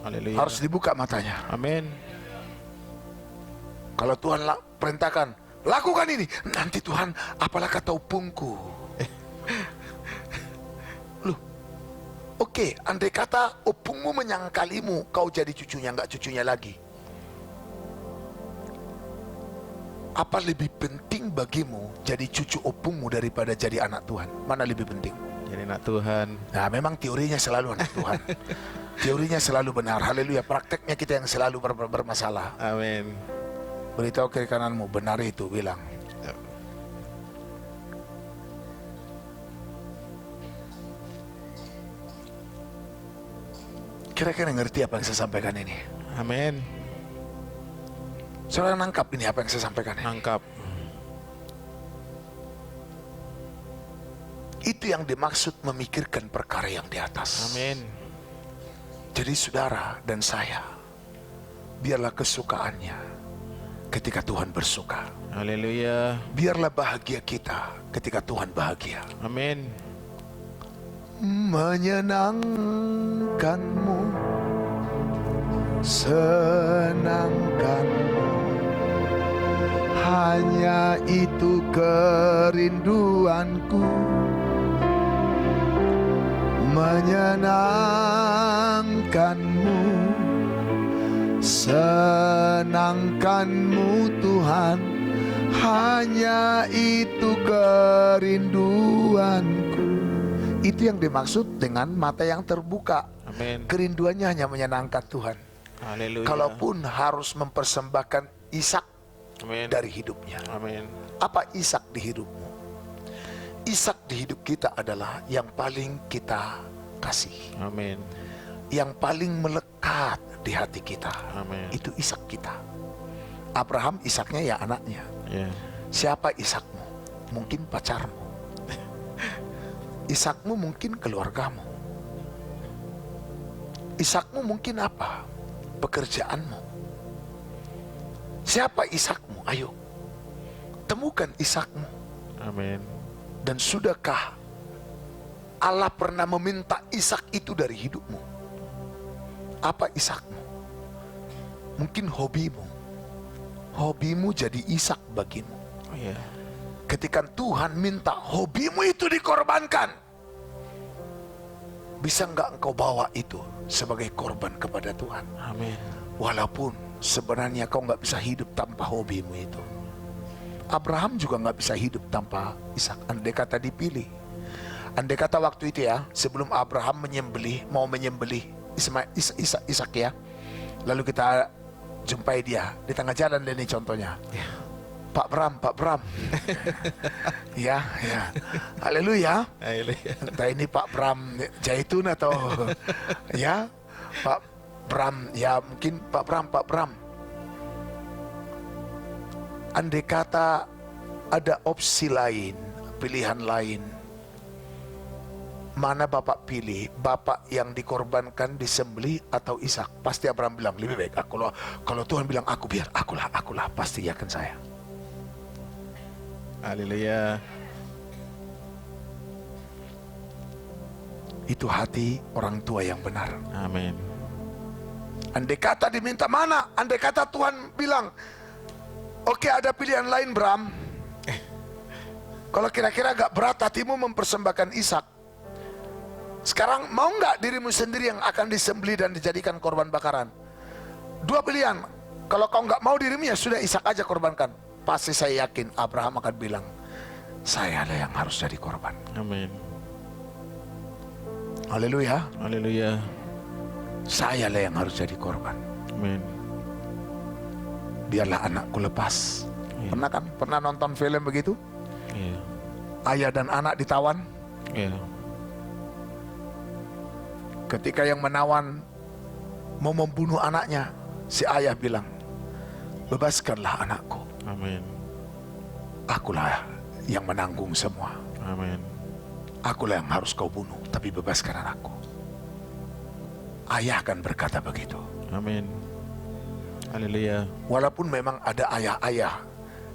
Haleluya. Harus dibuka matanya. Amin. Kalau Tuhan perintahkan, lakukan ini. Nanti Tuhan, apalah kata upungku. Loh, oke, andai kata opungmu menyangkalimu, kau jadi cucunya, enggak cucunya lagi. Apa lebih penting bagimu jadi cucu opungmu daripada jadi anak Tuhan? Mana lebih penting? Jadi anak Tuhan. Nah, memang teorinya selalu anak Tuhan. Teorinya selalu benar. Haleluya. Prakteknya kita yang selalu bermasalah. Amin. Beritahu kiri kananmu, benar itu, bilang. Kira-kira ngerti apa yang saya sampaikan ini? Amin. Saudara nangkap ini apa yang saya sampaikan ini? Nangkap. Itu yang dimaksud memikirkan perkara yang di atas. Amin. Jadi saudara dan saya, biarlah kesukaannya ketika Tuhan bersuka. Haleluya. Biarlah bahagia kita ketika Tuhan bahagia. Amin. Menyenangkanmu, senangkanmu, hanya itu kerinduanku. Menyenangkanmu, senangkanmu Tuhan, hanya itu kerinduanku. Itu yang dimaksud dengan mata yang terbuka. Amin. Kerinduannya hanya menyenangkan Tuhan. Haleluya. Kalaupun harus mempersembahkan Ishak Amin. dari hidupnya. Amin. Apa Ishak di hidupmu? Ishak di hidup kita adalah yang paling kita kasih, Amin. yang paling melekat di hati kita. Amin. Itu Ishak kita. Abraham Ishaknya ya anaknya. Ya. Siapa Ishakmu? Mungkin pacarmu. Ishakmu mungkin keluargamu. Ishakmu mungkin apa? Pekerjaanmu. Siapa Ishakmu? Ayo, temukan Ishakmu. Amin. Dan sudahkah Allah pernah meminta Ishak itu dari hidupmu? Apa Ishakmu? Mungkin hobimu. Hobimu jadi Ishak bagimu. Oh iya. Ketika Tuhan minta hobimu itu dikorbankan, bisa nggak engkau bawa itu sebagai korban kepada Tuhan? Amin. Walaupun sebenarnya kau nggak bisa hidup tanpa hobimu itu. Abraham juga nggak bisa hidup tanpa Ishak. Andai kata dipilih, andai kata waktu itu ya, sebelum Abraham mau menyembelih Ishak ya, lalu kita jumpai dia di tengah jalan, dan ini contohnya. Pak Bram. Ya. Haleluya. Entah ini Pak Bram Jaitun atau ya, Pak Bram, ya mungkin Pak Bram. Andai kata ada opsi lain, pilihan lain, mana Bapak pilih? Bapak yang dikorbankan, disembelih, atau Ishak? Pasti Abraham bilang, lebih baik aku. Kalau Tuhan bilang aku, biar akulah, pasti yakin saya. Haleluya. Itu hati orang tua yang benar. Amin. Andai kata diminta mana? Andai kata Tuhan bilang, oke, ada pilihan lain Bram. Kalau kira-kira agak berat hatimu mempersembahkan Ishak, sekarang mau nggak dirimu sendiri yang akan disembelih dan dijadikan korban bakaran? Dua pilihan. Kalau kau nggak mau dirimu, ya sudah, Ishak aja korbankan. Pasti saya yakin Abraham akan bilang, saya lah yang harus jadi korban. Amin. Haleluya. Haleluya. Saya lah yang harus jadi korban. Amin. Biarlah anakku lepas. Iya. Pernah kan? Pernah nonton film begitu? Iya. Ayah dan anak ditawan. Iya. Ketika yang menawan mau membunuh anaknya, si ayah bilang, bebaskanlah anakku. Amin. Akulah yang menanggung semua. Amin. Akulah yang harus kau bunuh, tapi bebaskan anakku. Ayah akan berkata begitu. Amin. Haleluya. Walaupun memang ada ayah-ayah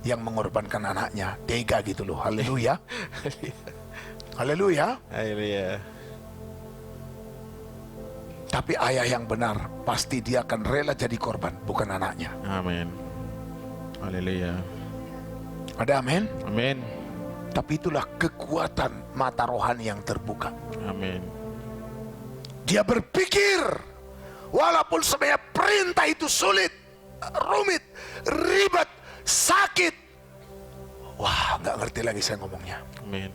yang mengorbankan anaknya, tega gitu loh. Haleluya. Haleluya. Haleluya. Tapi ayah yang benar, pasti dia akan rela jadi korban, bukan anaknya. Amin. Haleluya. Ada amin? Amin. Tapi itulah kekuatan mata rohani yang terbuka. Amin. Dia berpikir, walaupun sebenarnya perintah itu sulit, rumit, ribet, sakit. Wah, nggak ngerti lagi saya ngomongnya. Amin.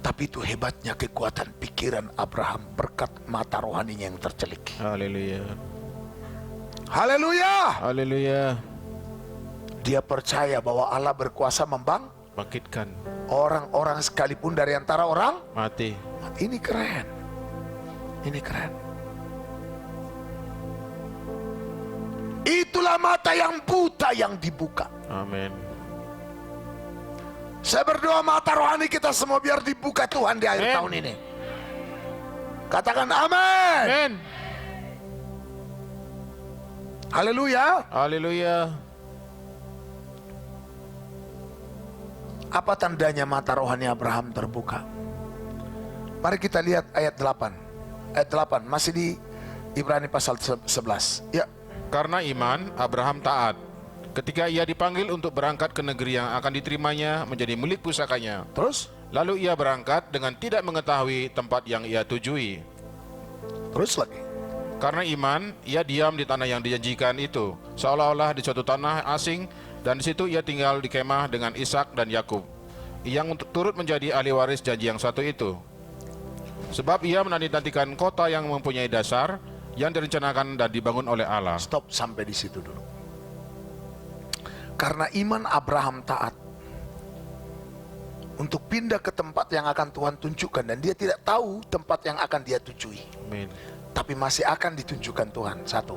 Tapi itu hebatnya kekuatan pikiran Abraham berkat mata rohaninya yang tercelik. Haleluya. Haleluya. Haleluya. Dia percaya bahwa Allah berkuasa Bangkitkan orang-orang sekalipun dari antara orang mati. Ini keren. Ini keren. Itulah mata yang buta yang dibuka. Amin. Saya berdoa mata rohani kita semua biar dibuka Tuhan di akhir Amen. tahun ini. Katakan amin. Amin. Haleluya. Haleluya. Apa tandanya mata rohani Abraham terbuka? Mari kita lihat ayat 8. Ayat 8 masih di Ibrani pasal 11. Ya. Karena iman, Abraham taat ketika ia dipanggil untuk berangkat ke negeri yang akan diterimanya menjadi milik pusakanya. Terus? Lalu ia berangkat dengan tidak mengetahui tempat yang ia tujui. Terus lagi. Karena iman, ia diam di tanah yang dijanjikan itu, seolah-olah di suatu tanah asing, dan di situ ia tinggal di kemah dengan Ishak dan Yakub, yang turut menjadi ahli waris janji yang satu itu. Sebab ia menanti-nantikan kota yang mempunyai dasar, yang direncanakan dan dibangun oleh Allah. Stop sampai di situ dulu. Karena iman Abraham taat untuk pindah ke tempat yang akan Tuhan tunjukkan, dan dia tidak tahu tempat yang akan dia tujui. Amin. Tapi masih akan ditunjukkan Tuhan. Satu.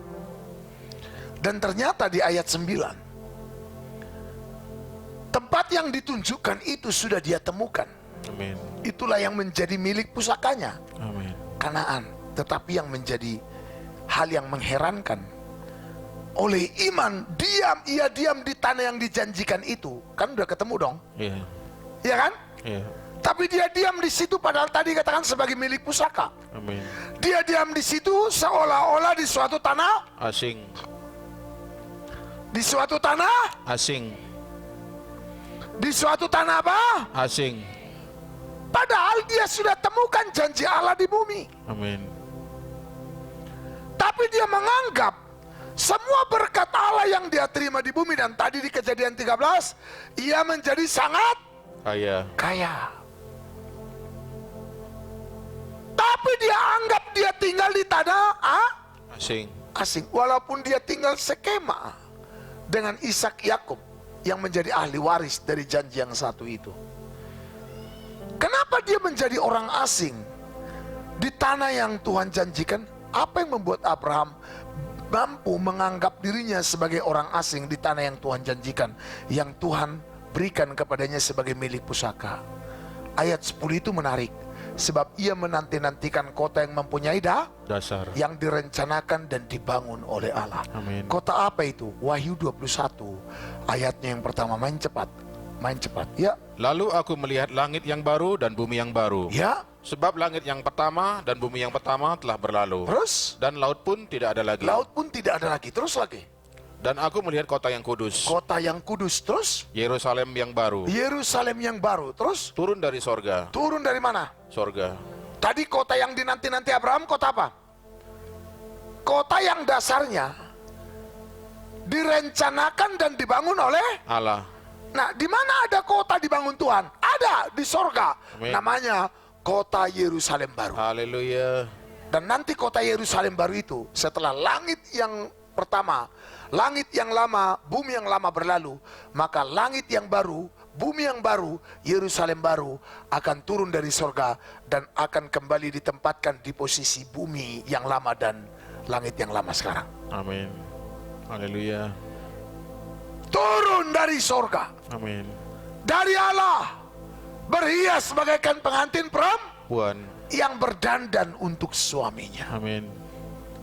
Dan ternyata di ayat 9, tempat yang ditunjukkan itu sudah dia temukan. Amin. Itulah yang menjadi milik pusakanya, Amin. Kanaan. Tetapi yang menjadi hal yang mengherankan, oleh iman ia diam di tanah yang dijanjikan itu. Kan udah ketemu dong, Iya. iya kan? Iya. Tapi dia diam di situ padahal tadi katakan sebagai milik pusaka. Amin. Dia diam di situ seolah-olah di suatu tanah. Asing. Di suatu tanah. Asing. Di suatu tanah apa? Asing. Padahal dia sudah temukan janji Allah di bumi. Amin. Tapi dia menganggap semua berkat Allah yang dia terima di bumi, dan tadi di Kejadian 13 ia menjadi sangat kaya. Tapi dia anggap dia tinggal di tanah asing. Walaupun dia tinggal sekema dengan Ishak Yakub yang menjadi ahli waris dari janji yang satu itu. Kenapa dia menjadi orang asing di tanah yang Tuhan janjikan? Apa yang membuat Abraham mampu menganggap dirinya sebagai orang asing di tanah yang Tuhan janjikan, yang Tuhan berikan kepadanya sebagai milik pusaka? Ayat 10 itu menarik, sebab ia menanti-nantikan kota yang mempunyai dasar, yang direncanakan dan dibangun oleh Allah. Amin. Kota apa itu? Wahyu 21 ayatnya yang pertama. Main cepat ya. Lalu aku melihat langit yang baru dan bumi yang baru. Ya. Sebab langit yang pertama dan bumi yang pertama telah berlalu. Terus? Dan laut pun tidak ada lagi. Laut pun tidak ada lagi. Terus lagi. Dan aku melihat kota yang kudus. Kota yang kudus. Terus? Yerusalem yang baru. Yerusalem yang baru. Terus? Turun dari sorga. Turun dari mana? Sorga. Tadi kota yang dinanti-nanti Abraham, kota apa? Kota yang dasarnya direncanakan dan dibangun oleh Allah. Nah, di mana ada kota dibangun Tuhan? Ada di sorga. Amin. Namanya kota Yerusalem baru. Haleluya. Dan nanti kota Yerusalem baru itu, setelah langit yang pertama, langit yang lama, bumi yang lama berlalu, maka langit yang baru, bumi yang baru, Yerusalem baru akan turun dari sorga dan akan kembali ditempatkan di posisi bumi yang lama dan langit yang lama sekarang. Amin. Haleluya. Turun dari sorga, Amin. dari Allah, berhias bagaikan pengantin Puan. yang berdandan untuk suaminya. Amin.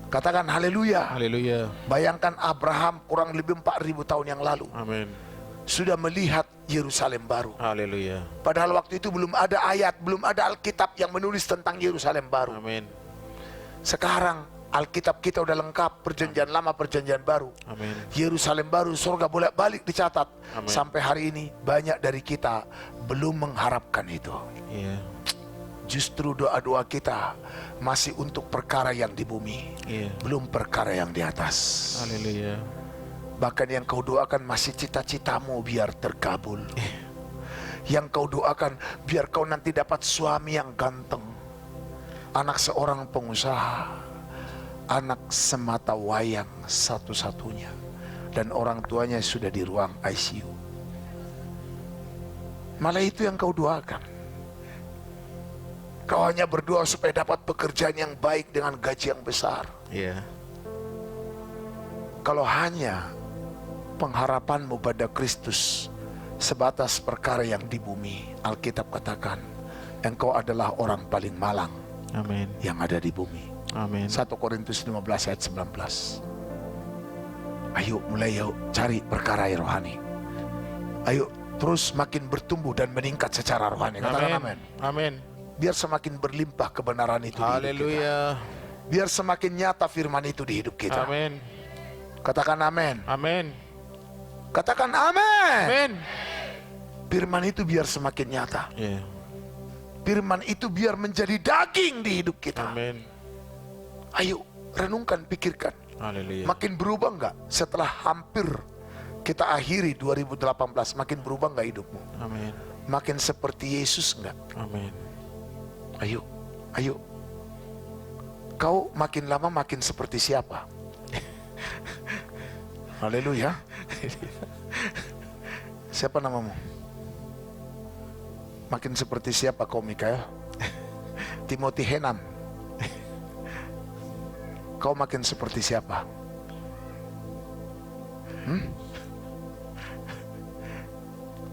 Katakan haleluya. Haleluya. Bayangkan Abraham kurang lebih 4.000 tahun yang lalu Amin. sudah melihat Yerusalem baru. Haleluya. Padahal waktu itu belum ada ayat, belum ada Alkitab yang menulis tentang Yerusalem baru. Amin. Sekarang Alkitab kita udah lengkap, perjanjian lama, perjanjian baru. Amin. Yerusalem baru, surga bolak-balik dicatat. Amin. Sampai hari ini banyak dari kita belum mengharapkan itu. Iya. Justru doa-doa kita masih untuk perkara yang di bumi, Iya. belum perkara yang di atas. Haleluya. Bahkan yang kau doakan masih cita-citamu biar terkabul. Yang kau doakan biar kau nanti dapat suami yang ganteng, anak seorang pengusaha, anak semata wayang satu-satunya, dan orang tuanya sudah di ruang ICU. Malah itu yang kau doakan. Kau hanya berdoa supaya dapat pekerjaan yang baik dengan gaji yang besar. Iya. Kalau hanya pengharapanmu pada Kristus sebatas perkara yang di bumi, Alkitab katakan, engkau adalah orang paling malang Amin. yang ada di bumi. Amin. 1 Korintus 15 ayat 19. Ayo mulai yuk cari perkara yang rohani. Ayo terus makin bertumbuh dan meningkat secara rohani. Katakan amin. Amin. Biar semakin berlimpah kebenaran itu di hidup kita. Haleluya. Biar semakin nyata firman itu di hidup kita. Amin. Katakan amin. Amin. Katakan amin. Amin. Firman itu biar semakin nyata. Iya. Firman itu biar menjadi daging di hidup kita. Amin. Ayo renungkan, pikirkan. Haleluya. Makin berubah enggak setelah hampir kita akhiri 2018? Makin berubah enggak hidupmu? Amin. Makin seperti Yesus enggak? Amin. Ayo, ayo. Kau makin lama makin seperti siapa? Haleluya. Siapa namamu? Makin seperti siapa kau, Mikael? Timothy Henan. Kau makin seperti siapa?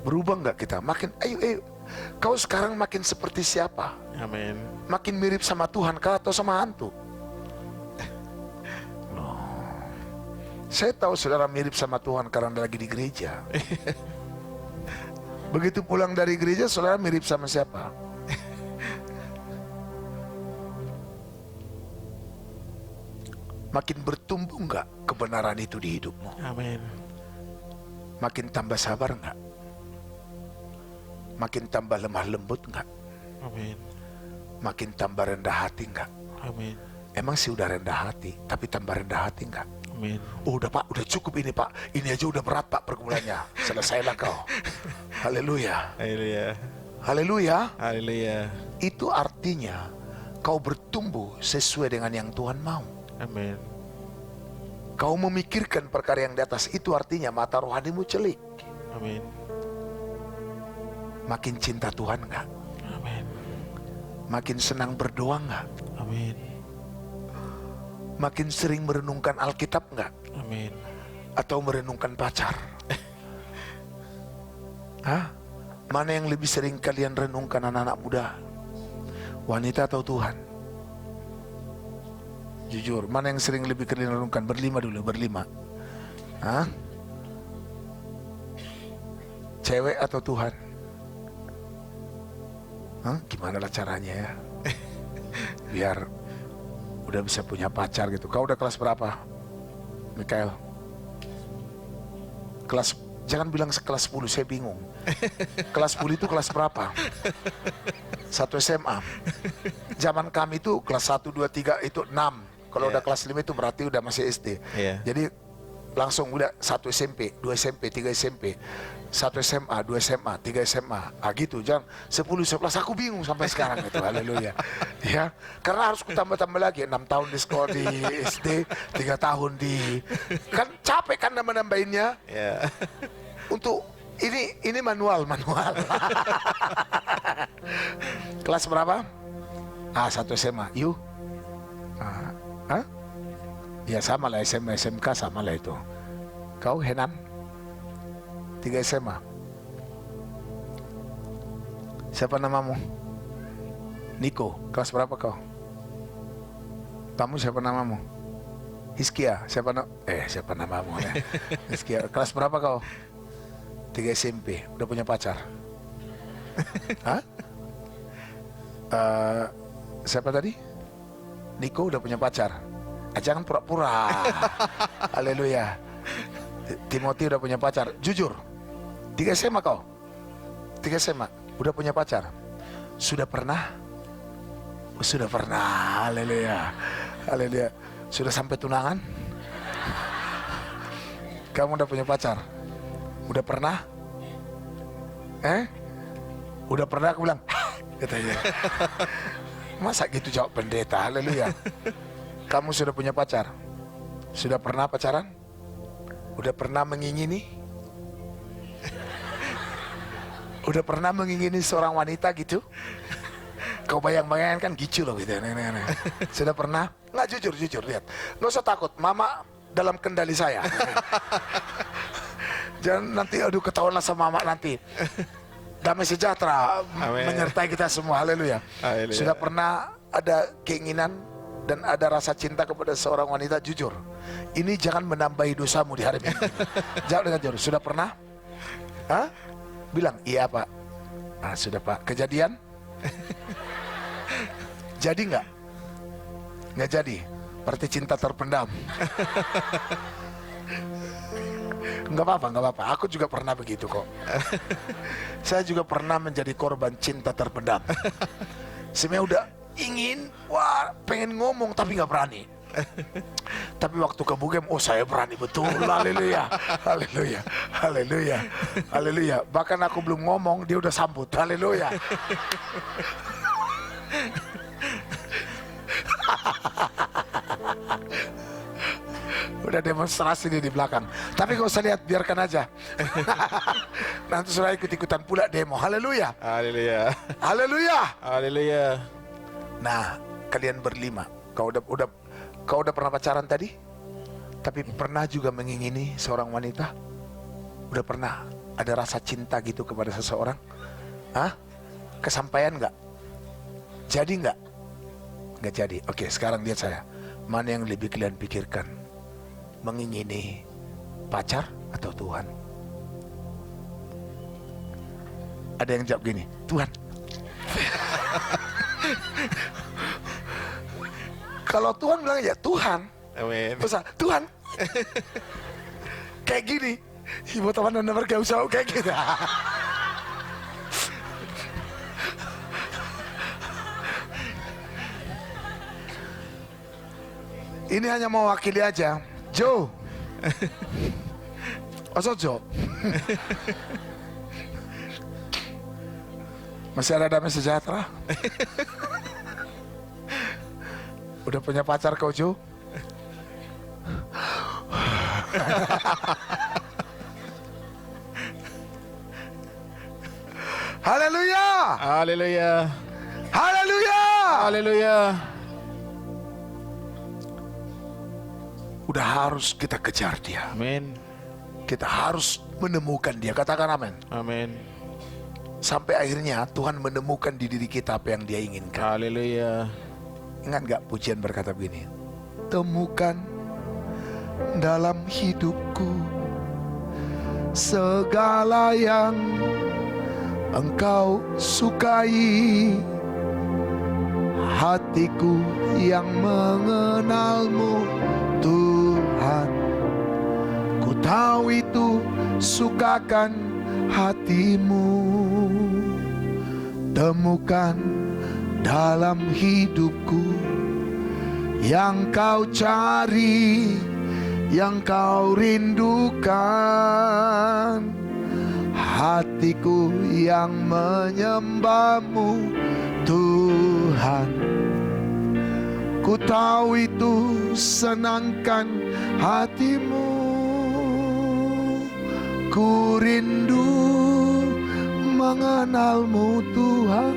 Berubah nggak kita? Makin, ayo. Kau sekarang makin seperti siapa? Amin. Makin mirip sama Tuhan kah atau sama hantu? Saya tahu saudara mirip sama Tuhan karena lagi di gereja. Begitu pulang dari gereja, saudara mirip sama siapa? Makin bertumbuh nggak kebenaran itu di hidupmu? Amin. Makin tambah sabar nggak? Makin tambah lemah lembut nggak? Amin. Makin tambah rendah hati nggak? Amin. Emang sih udah rendah hati, tapi tambah rendah hati nggak? Amin. Oh, udah Pak, udah cukup ini Pak. Ini aja udah berat Pak pergumulannya. Selesailah kau. Haleluya. Haleluya. Haleluya. Haleluya. Itu artinya kau bertumbuh sesuai dengan yang Tuhan mau. Amin. Kau memikirkan perkara yang di atas, itu artinya mata rohanimu celik. Amin. Makin cinta Tuhan nggak? Amin. Makin senang berdoa nggak? Amin. Makin sering merenungkan Alkitab nggak? Amin. Atau merenungkan pacar? Hah? Mana yang lebih sering kalian renungkan anak-anak muda? Wanita atau Tuhan? Jujur, mana yang sering lebih kalian renungkan? Berlima dulu, berlima. Hah? Cewek atau Tuhan? Hah? Gimana lah caranya ya? Biar udah bisa punya pacar gitu. Kau udah kelas berapa, Mikael? Kelas, jangan bilang kelas 10, saya bingung. Kelas 10 itu kelas berapa? 1 SMA. Zaman kami itu kelas 1, 2, 3 itu 6. Kalau udah kelas 5 itu berarti udah masih SD. Jadi langsung udah 1 SMP, 2 SMP, 3 SMP, 1 SMA, 2 SMA, 3 SMA. Ah gitu, jangan 10, 11, aku bingung sampai sekarang itu. Haleluya. Ya, karena harus kutambah-tambah lagi 6 tahun di sekolah di SD, 3 tahun di, kan capek kan nambah-nambahinnya. Untuk ini manual. Kelas berapa? 1 SMA. Yuk. Ya sama lah, SMA, SMK sama lah itu. Kau Henan? 3 SMA. Siapa namamu? Niko. Kelas berapa kau? Kamu siapa namamu? Hiskia. Siapa namamu ya? Hiskia. Kelas berapa kau? 3 SMP. Udah punya pacar? Hah? Siapa tadi? Niko udah punya pacar? Jangan pura-pura. Haleluya. Timothy udah punya pacar. Jujur, 3 SMA kau? 3 SMA, udah punya pacar? Sudah pernah? Sudah pernah. Haleluya. Haleluya. Sudah sampai tunangan? Kamu udah punya pacar? Udah pernah? Udah pernah, aku bilang katanya. Masa gitu jawab pendeta? Haleluya. Kamu sudah punya pacar? Sudah pernah pacaran? Udah pernah mengingini? Udah pernah mengingini seorang wanita gitu? Kau bayang-bayangkan kan gitu loh gitu. Sudah pernah? Nggak, jujur lihat. Nggak usah takut, mama dalam kendali saya. Jangan nanti aduh ketahuan sama mama nanti. Damai sejahtera menyertai kita semua. Haleluya. Sudah pernah ada keinginan dan ada rasa cinta kepada seorang wanita? Jujur, ini jangan menambahi dosamu di hari Minggu. Jawab dengan jujur. Sudah pernah? Bilang iya Pak. Sudah Pak. Kejadian? Jadi nggak? Nggak jadi. Berarti cinta terpendam. Nggak apa-apa. Aku juga pernah begitu kok. Saya juga pernah menjadi korban cinta terpendam. Sebenarnya udah ingin, pengen ngomong tapi nggak berani. Tapi waktu ke Bugem, saya berani betul. Haleluya, haleluya, haleluya, haleluya. Bahkan aku belum ngomong, dia udah sambut. Haleluya. Udah demonstrasi di belakang. Tapi gak usah lihat, biarkan aja. Nanti sudah ikut-ikutan pula demo. Haleluya. Haleluya. Haleluya. Haleluya. Nah, kalian berlima, kau udah pernah pacaran tadi? Tapi pernah juga mengingini seorang wanita? Udah pernah ada rasa cinta gitu kepada seseorang? Kesampaian nggak? Jadi nggak? Nggak jadi. Oke, sekarang lihat saya. Mana yang lebih kalian pikirkan? Mengingini pacar atau Tuhan? Ada yang jawab gini, Tuhan. Kalau Tuhan bilang ya Tuhan, Amin. Pesan, Tuhan, kayak gini. Ibu teman dan mereka usaha kayak gitu. Ini hanya mewakili aja. Jo. Oso Jo. Masih ada damai sejahtera? Udah punya pacar kau Jo? Haleluya. Haleluya. Haleluya. Haleluya. Udah harus kita kejar dia. Amin. Kita harus menemukan dia. Katakan amin. Amin. Sampai akhirnya Tuhan menemukan di diri kita apa yang dia inginkan. Haleluya. Ingat gak pujian berkata begini? Temukan dalam hidupku segala yang Engkau sukai, hatiku yang mengenalmu Tuhan. Ku tahu itu sukakan hatimu. Temukan dalam hidupku yang kau cari, yang kau rindukan, hatiku yang menyembahmu Tuhan. Ku tahu itu senangkan hatimu. Ku rindu mengenalmu Tuhan.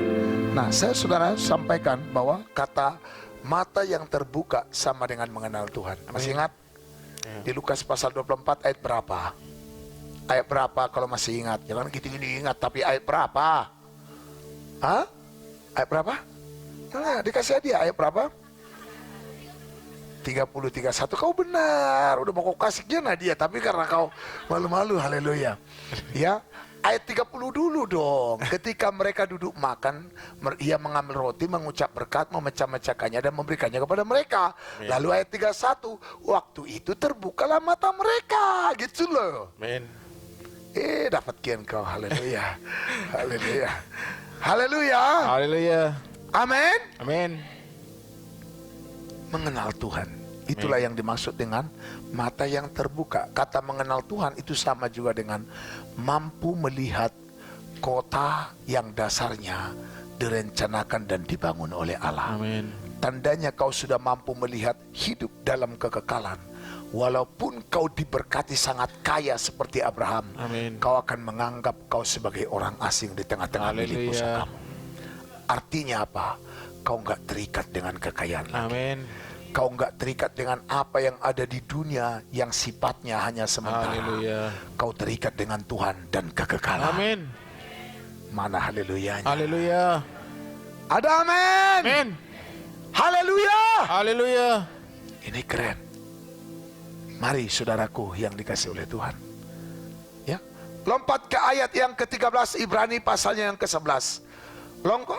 Nah, saya saudara sampaikan bahwa kata mata yang terbuka sama dengan mengenal Tuhan. Masih ingat? Di Lukas pasal 24 ayat berapa? Ayat berapa kalau masih ingat? Jangan gini ingat, tapi ayat berapa? Hah? Ayat berapa? Nah, dikasih hadiah ayat berapa? 30-31. Kau benar, udah mau kau kasih dia hadiah, tapi karena kau malu-malu, haleluya. Ya, ayat 30 dulu dong. Ketika mereka duduk makan, ia mengambil roti, mengucap berkat, memecah-mecahkannya dan memberikannya kepada mereka. Lalu ayat 31, waktu itu terbukalah mata mereka, gitu loh. Amin. Dapat kian kau, haleluya. Haleluya. Haleluya. Haleluya. Amin. Amin. Mengenal Tuhan, itulah yang dimaksud dengan mata yang terbuka. Kata mengenal Tuhan itu sama juga dengan mampu melihat kota yang dasarnya direncanakan dan dibangun oleh Allah. Amin. Tandanya kau sudah mampu melihat hidup dalam kekekalan. Walaupun kau diberkati sangat kaya seperti Abraham, Amin. kau akan menganggap kau sebagai orang asing di tengah-tengah milik pusakamu. Artinya apa? Kau nggak terikat dengan kekayaan lagi. Amin. Kau nggak terikat dengan apa yang ada di dunia yang sifatnya hanya sementara. Haleluya. Kau terikat dengan Tuhan dan kekekalan. Amin. Mana haleluyanya? Haleluya. Ada amin. Amin. Haleluya. Haleluya. Ini keren. Mari saudaraku yang dikasih oleh Tuhan. Ya. Lompat ke ayat yang ke-13 Ibrani pasalnya yang ke-11.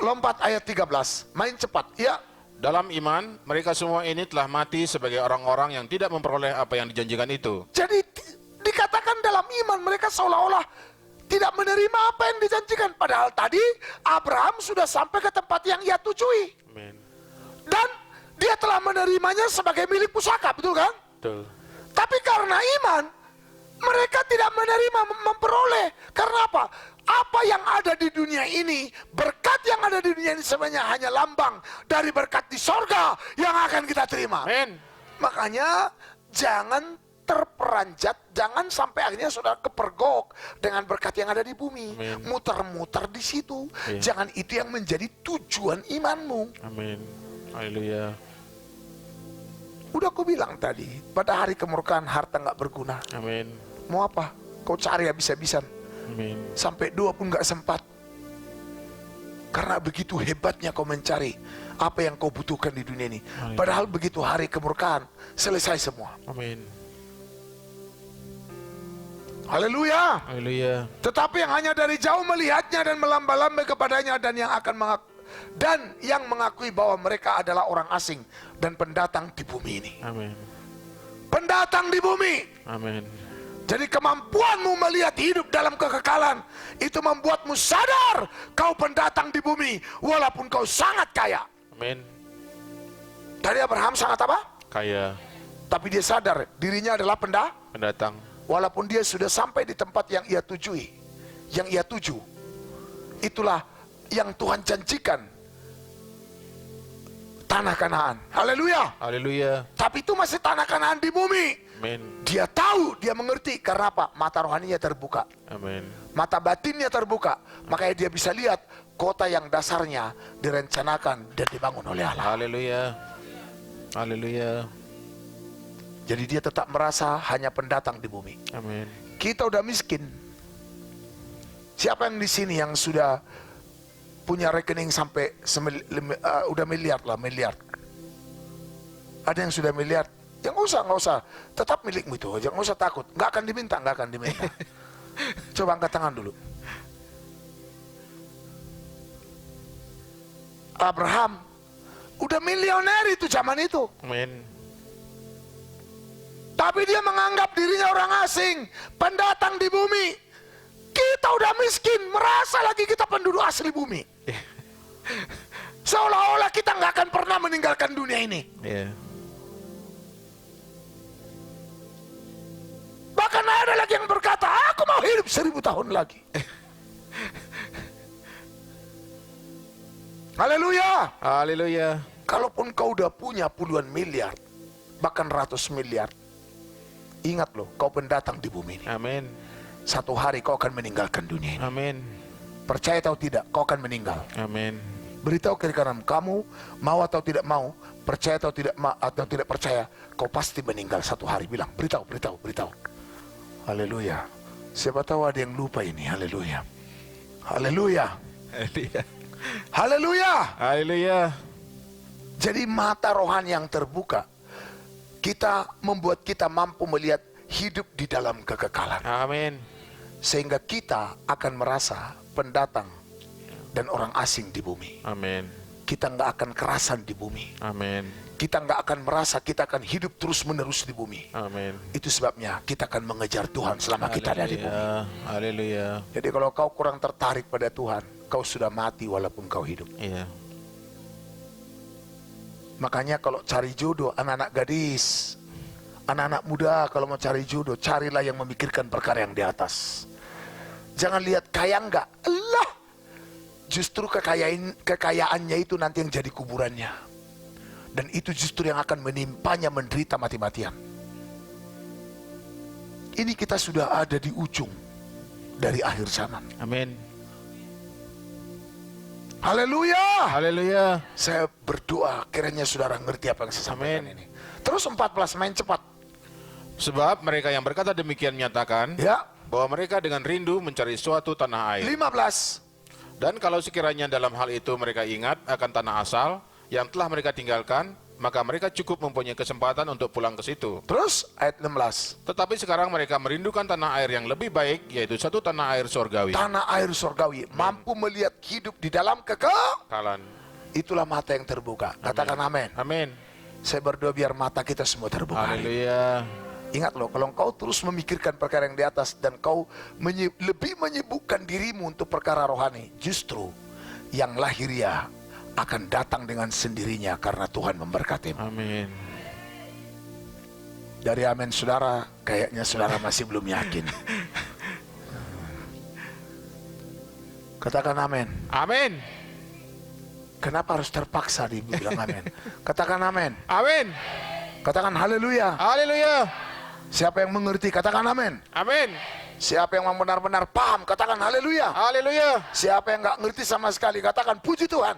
Lompat ayat 13. Main cepat. Ya. Dalam iman, mereka semua ini telah mati sebagai orang-orang yang tidak memperoleh apa yang dijanjikan itu. Jadi dikatakan dalam iman mereka seolah-olah tidak menerima apa yang dijanjikan. Padahal tadi Abraham sudah sampai ke tempat yang ia tujui. Amin. Dan dia telah menerimanya sebagai milik pusaka, betul kan? Betul. Tapi karena iman, mereka tidak menerima, memperoleh. Karena apa? Apa yang ada di dunia ini, berkat yang ada di dunia ini sebenarnya hanya lambang dari berkat di sorga yang akan kita terima. Amin. Makanya jangan terperanjat, jangan sampai akhirnya saudara kepergok dengan berkat yang ada di bumi. Amin. Muter-muter di situ. Iya. Jangan itu yang menjadi tujuan imanmu. Amin. Haleluya. Udah aku bilang tadi, pada hari kemurkaan harta nggak berguna. Amin. Mau apa? Kau cari habis-habisan. Amin. Sampai 2 pun nggak sempat. Karena begitu hebatnya kau mencari apa yang kau butuhkan di dunia ini. Amin. Padahal begitu hari kemurkaan, selesai semua. Amin. Haleluya. Haleluya. Tetapi yang hanya dari jauh melihatnya dan melamba-lamba kepadanya dan yang mengakui bahwa mereka adalah orang asing dan pendatang di bumi ini. Amin. pendatang di bumi. Amin. Jadi kemampuanmu melihat hidup dalam kekekalan itu membuatmu sadar kau pendatang di bumi walaupun kau sangat kaya. Amin. Tadi Abraham sangat apa? Kaya. Tapi dia sadar dirinya adalah Pendatang. walaupun dia sudah sampai di tempat yang ia tujui, yang ia tuju. Itulah yang Tuhan janjikan, tanah Kanaan. Haleluya. Haleluya. Tapi itu masih tanah Kanaan di bumi. Amin. Dia tahu, dia mengerti. Karena apa? Mata rohaninya terbuka, Amin. mata batinnya terbuka. Makanya dia bisa lihat kota yang dasarnya direncanakan dan dibangun oleh Allah. Haleluya. Haleluya. Jadi dia tetap merasa hanya pendatang di bumi. Amin. Kita udah miskin. Siapa yang di sini yang sudah punya rekening sampai udah miliar lah, miliar? Ada yang sudah miliar? Ya nggak usah. Tetap milikmu itu, jangan usah takut. Nggak akan diminta. Coba angkat tangan dulu. Abraham udah milioner itu zaman itu. Amin. Tapi dia menganggap dirinya orang asing, pendatang di bumi. Kita udah miskin, merasa lagi kita penduduk asli bumi. Seolah-olah kita nggak akan pernah meninggalkan dunia ini. Yeah. Bahkan ada lagi yang berkata, aku mau hidup 1000 tahun lagi. Haleluya. Haleluya. Kalaupun kau udah punya puluhan miliar, bahkan ratus miliar, ingat loh, kau pendatang di bumi ini. Amin. Satu hari kau akan meninggalkan dunia ini. Amin. Percaya atau tidak, kau akan meninggal. Amin. Beritahu kiri kanan kamu, mau atau tidak mau, percaya atau tidak percaya, kau pasti meninggal satu hari. Bilang, beritahu. Haleluya. Siapa tahu ada yang lupa ini. Haleluya. Haleluya. Haleluya. Haleluya. Haleluya. Jadi mata rohani yang terbuka, membuat kita mampu melihat hidup di dalam kekekalan. Amin. Sehingga kita akan merasa pendatang dan orang asing di bumi. Amin. Kita nggak akan kerasan di bumi. Amin. Kita nggak akan merasa kita akan hidup terus menerus di bumi. Amin. Itu sebabnya kita akan mengejar Tuhan selama kita ada di bumi. Haleluya. Jadi kalau kau kurang tertarik pada Tuhan, kau sudah mati walaupun kau hidup. Iya. Makanya kalau cari jodoh, anak-anak gadis, anak-anak muda kalau mau cari jodoh, carilah yang memikirkan perkara yang di atas. Jangan lihat kaya enggak. Allah, justru kekayaannya itu nanti yang jadi kuburannya. Dan itu justru yang akan menimpanya menderita mati-matian. Ini kita sudah ada di ujung dari akhir zaman. Amin. Haleluya. Haleluya. Saya berdoa kiranya saudara ngerti apa yang saya sampaikan Amin. ini. Terus 14 main cepat. Sebab mereka yang berkata demikian menyatakan Ya. bahwa mereka dengan rindu mencari suatu tanah air. 15. Dan kalau sekiranya dalam hal itu mereka ingat akan tanah asal yang telah mereka tinggalkan, maka mereka cukup mempunyai kesempatan untuk pulang ke situ. Terus ayat 16. Tetapi sekarang mereka merindukan tanah air yang lebih baik, yaitu satu tanah air surgawi. Tanah air surgawi. Mampu melihat hidup di dalam kekekalan. Kalan. Itulah mata yang terbuka. Katakan amin. Amin. Saya berdoa biar mata kita semua terbuka. Haleluya. Ingat loh, kalau kau terus memikirkan perkara yang di atas dan kau lebih menyibukkan dirimu untuk perkara rohani, justru yang lahiriah akan datang dengan sendirinya karena Tuhan memberkatimu. Amin. Dari amin saudara, kayaknya saudara masih belum yakin. Katakan amin. Amin. Kenapa harus terpaksa dibilang amin? Katakan amin. Amin. Katakan haleluya. Haleluya. Siapa yang mengerti, katakan amin. Amin. Siapa yang benar-benar paham, katakan haleluya. Haleluya. Siapa yang nggak ngerti sama sekali, katakan puji Tuhan.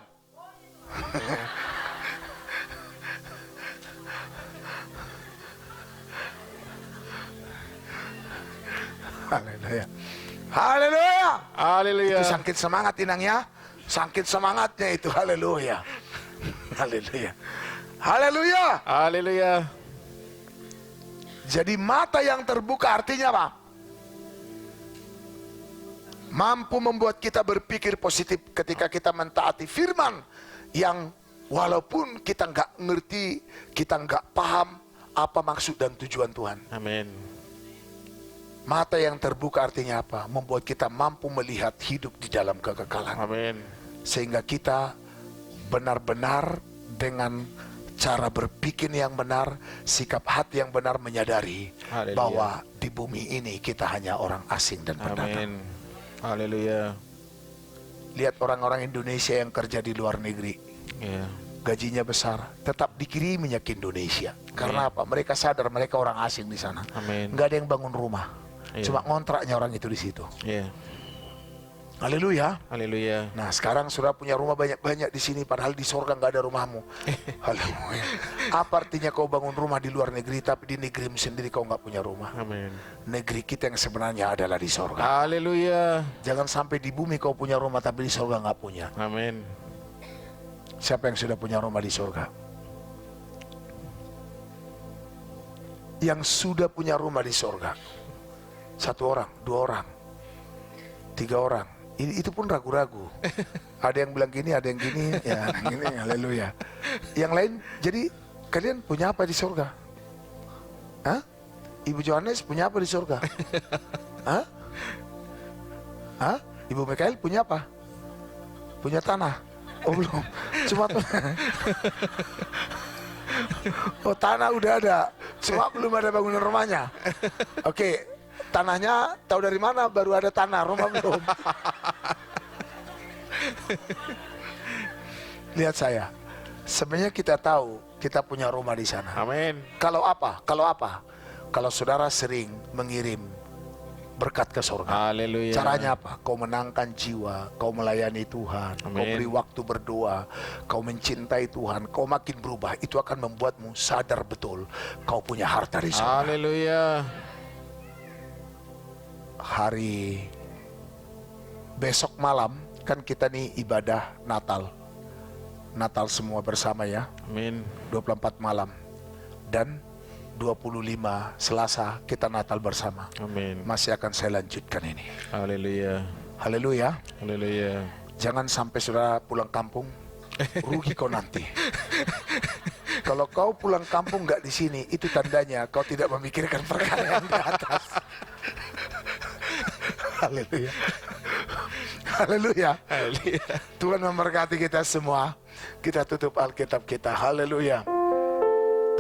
Haleluya. Haleluya. Haleluya. Itu sangkit semangat inangnya. Sangkit semangatnya itu. Haleluya. Haleluya. Haleluya. Haleluya. Jadi mata yang terbuka artinya apa? Mampu membuat kita berpikir positif ketika kita mentaati firman yang walaupun kita nggak ngerti, kita nggak paham apa maksud dan tujuan Tuhan. Amin. Mata yang terbuka artinya apa? Membuat kita mampu melihat hidup di dalam kekekalan. Amin. Sehingga kita benar-benar dengan cara berpikir yang benar, sikap hati yang benar menyadari Haleluya. bahwa di bumi ini kita hanya orang asing dan pendatang. Amin. Haleluya. Lihat orang-orang Indonesia yang kerja di luar negeri, Ya. gajinya besar, tetap dikiriminya ke Indonesia. Karena apa? Mereka sadar mereka orang asing di sana. Amin. Nggak ada yang bangun rumah, Iya. cuma ngontraknya orang itu di situ. Ya. Haleluya. Haleluya. Nah sekarang sudah punya rumah banyak-banyak di sini, padahal di sorga nggak ada rumahmu. Haleluya. Apa artinya kau bangun rumah di luar negeri, tapi di negerimu sendiri kau nggak punya rumah? Amin. Negeri kita yang sebenarnya adalah di sorga. Haleluya. Jangan sampai di bumi kau punya rumah, tapi di sorga nggak punya. Amin. Siapa yang sudah punya rumah di sorga? Yang sudah punya rumah di sorga, 1 orang, 2 orang, 3 orang. Itu pun ragu-ragu. Ada yang bilang gini, ada yang gini, ya gini, haleluya. Yang lain, jadi kalian punya apa di surga? Hah? Ibu Johannes punya apa di surga? Hah? Hah? Ibu Mikael punya apa? Punya tanah? Oh belum, cuma oh tanah udah ada, cuma belum ada bangunan rumahnya. Oke. Tanahnya tahu dari mana? Baru ada tanah, rumah belum. Lihat saya. Sebenarnya kita tahu kita punya rumah di sana. Amin. Kalau apa? Kalau apa? Kalau saudara sering mengirim berkat ke surga. Haleluya. Caranya apa? Kau menangkan jiwa, kau melayani Tuhan, kau Amin. beri waktu berdoa, kau mencintai Tuhan, kau makin berubah. Itu akan membuatmu sadar betul kau punya harta di surga. Haleluya. Hari besok malam kan kita nih ibadah Natal semua bersama ya, Amin. 24 malam, dan 25 Selasa kita Natal bersama. Amin. Masih akan saya lanjutkan ini. Haleluya. Haleluya. Haleluya. Jangan sampai saudara pulang kampung rugi kau nanti. Kalau kau pulang kampung nggak di sini, itu tandanya kau tidak memikirkan perkara yang di atas. Haleluya. Haleluya. Haleluya. Tuhan memberkati kita semua. Kita tutup Alkitab kita. Haleluya.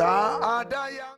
Tak ada yang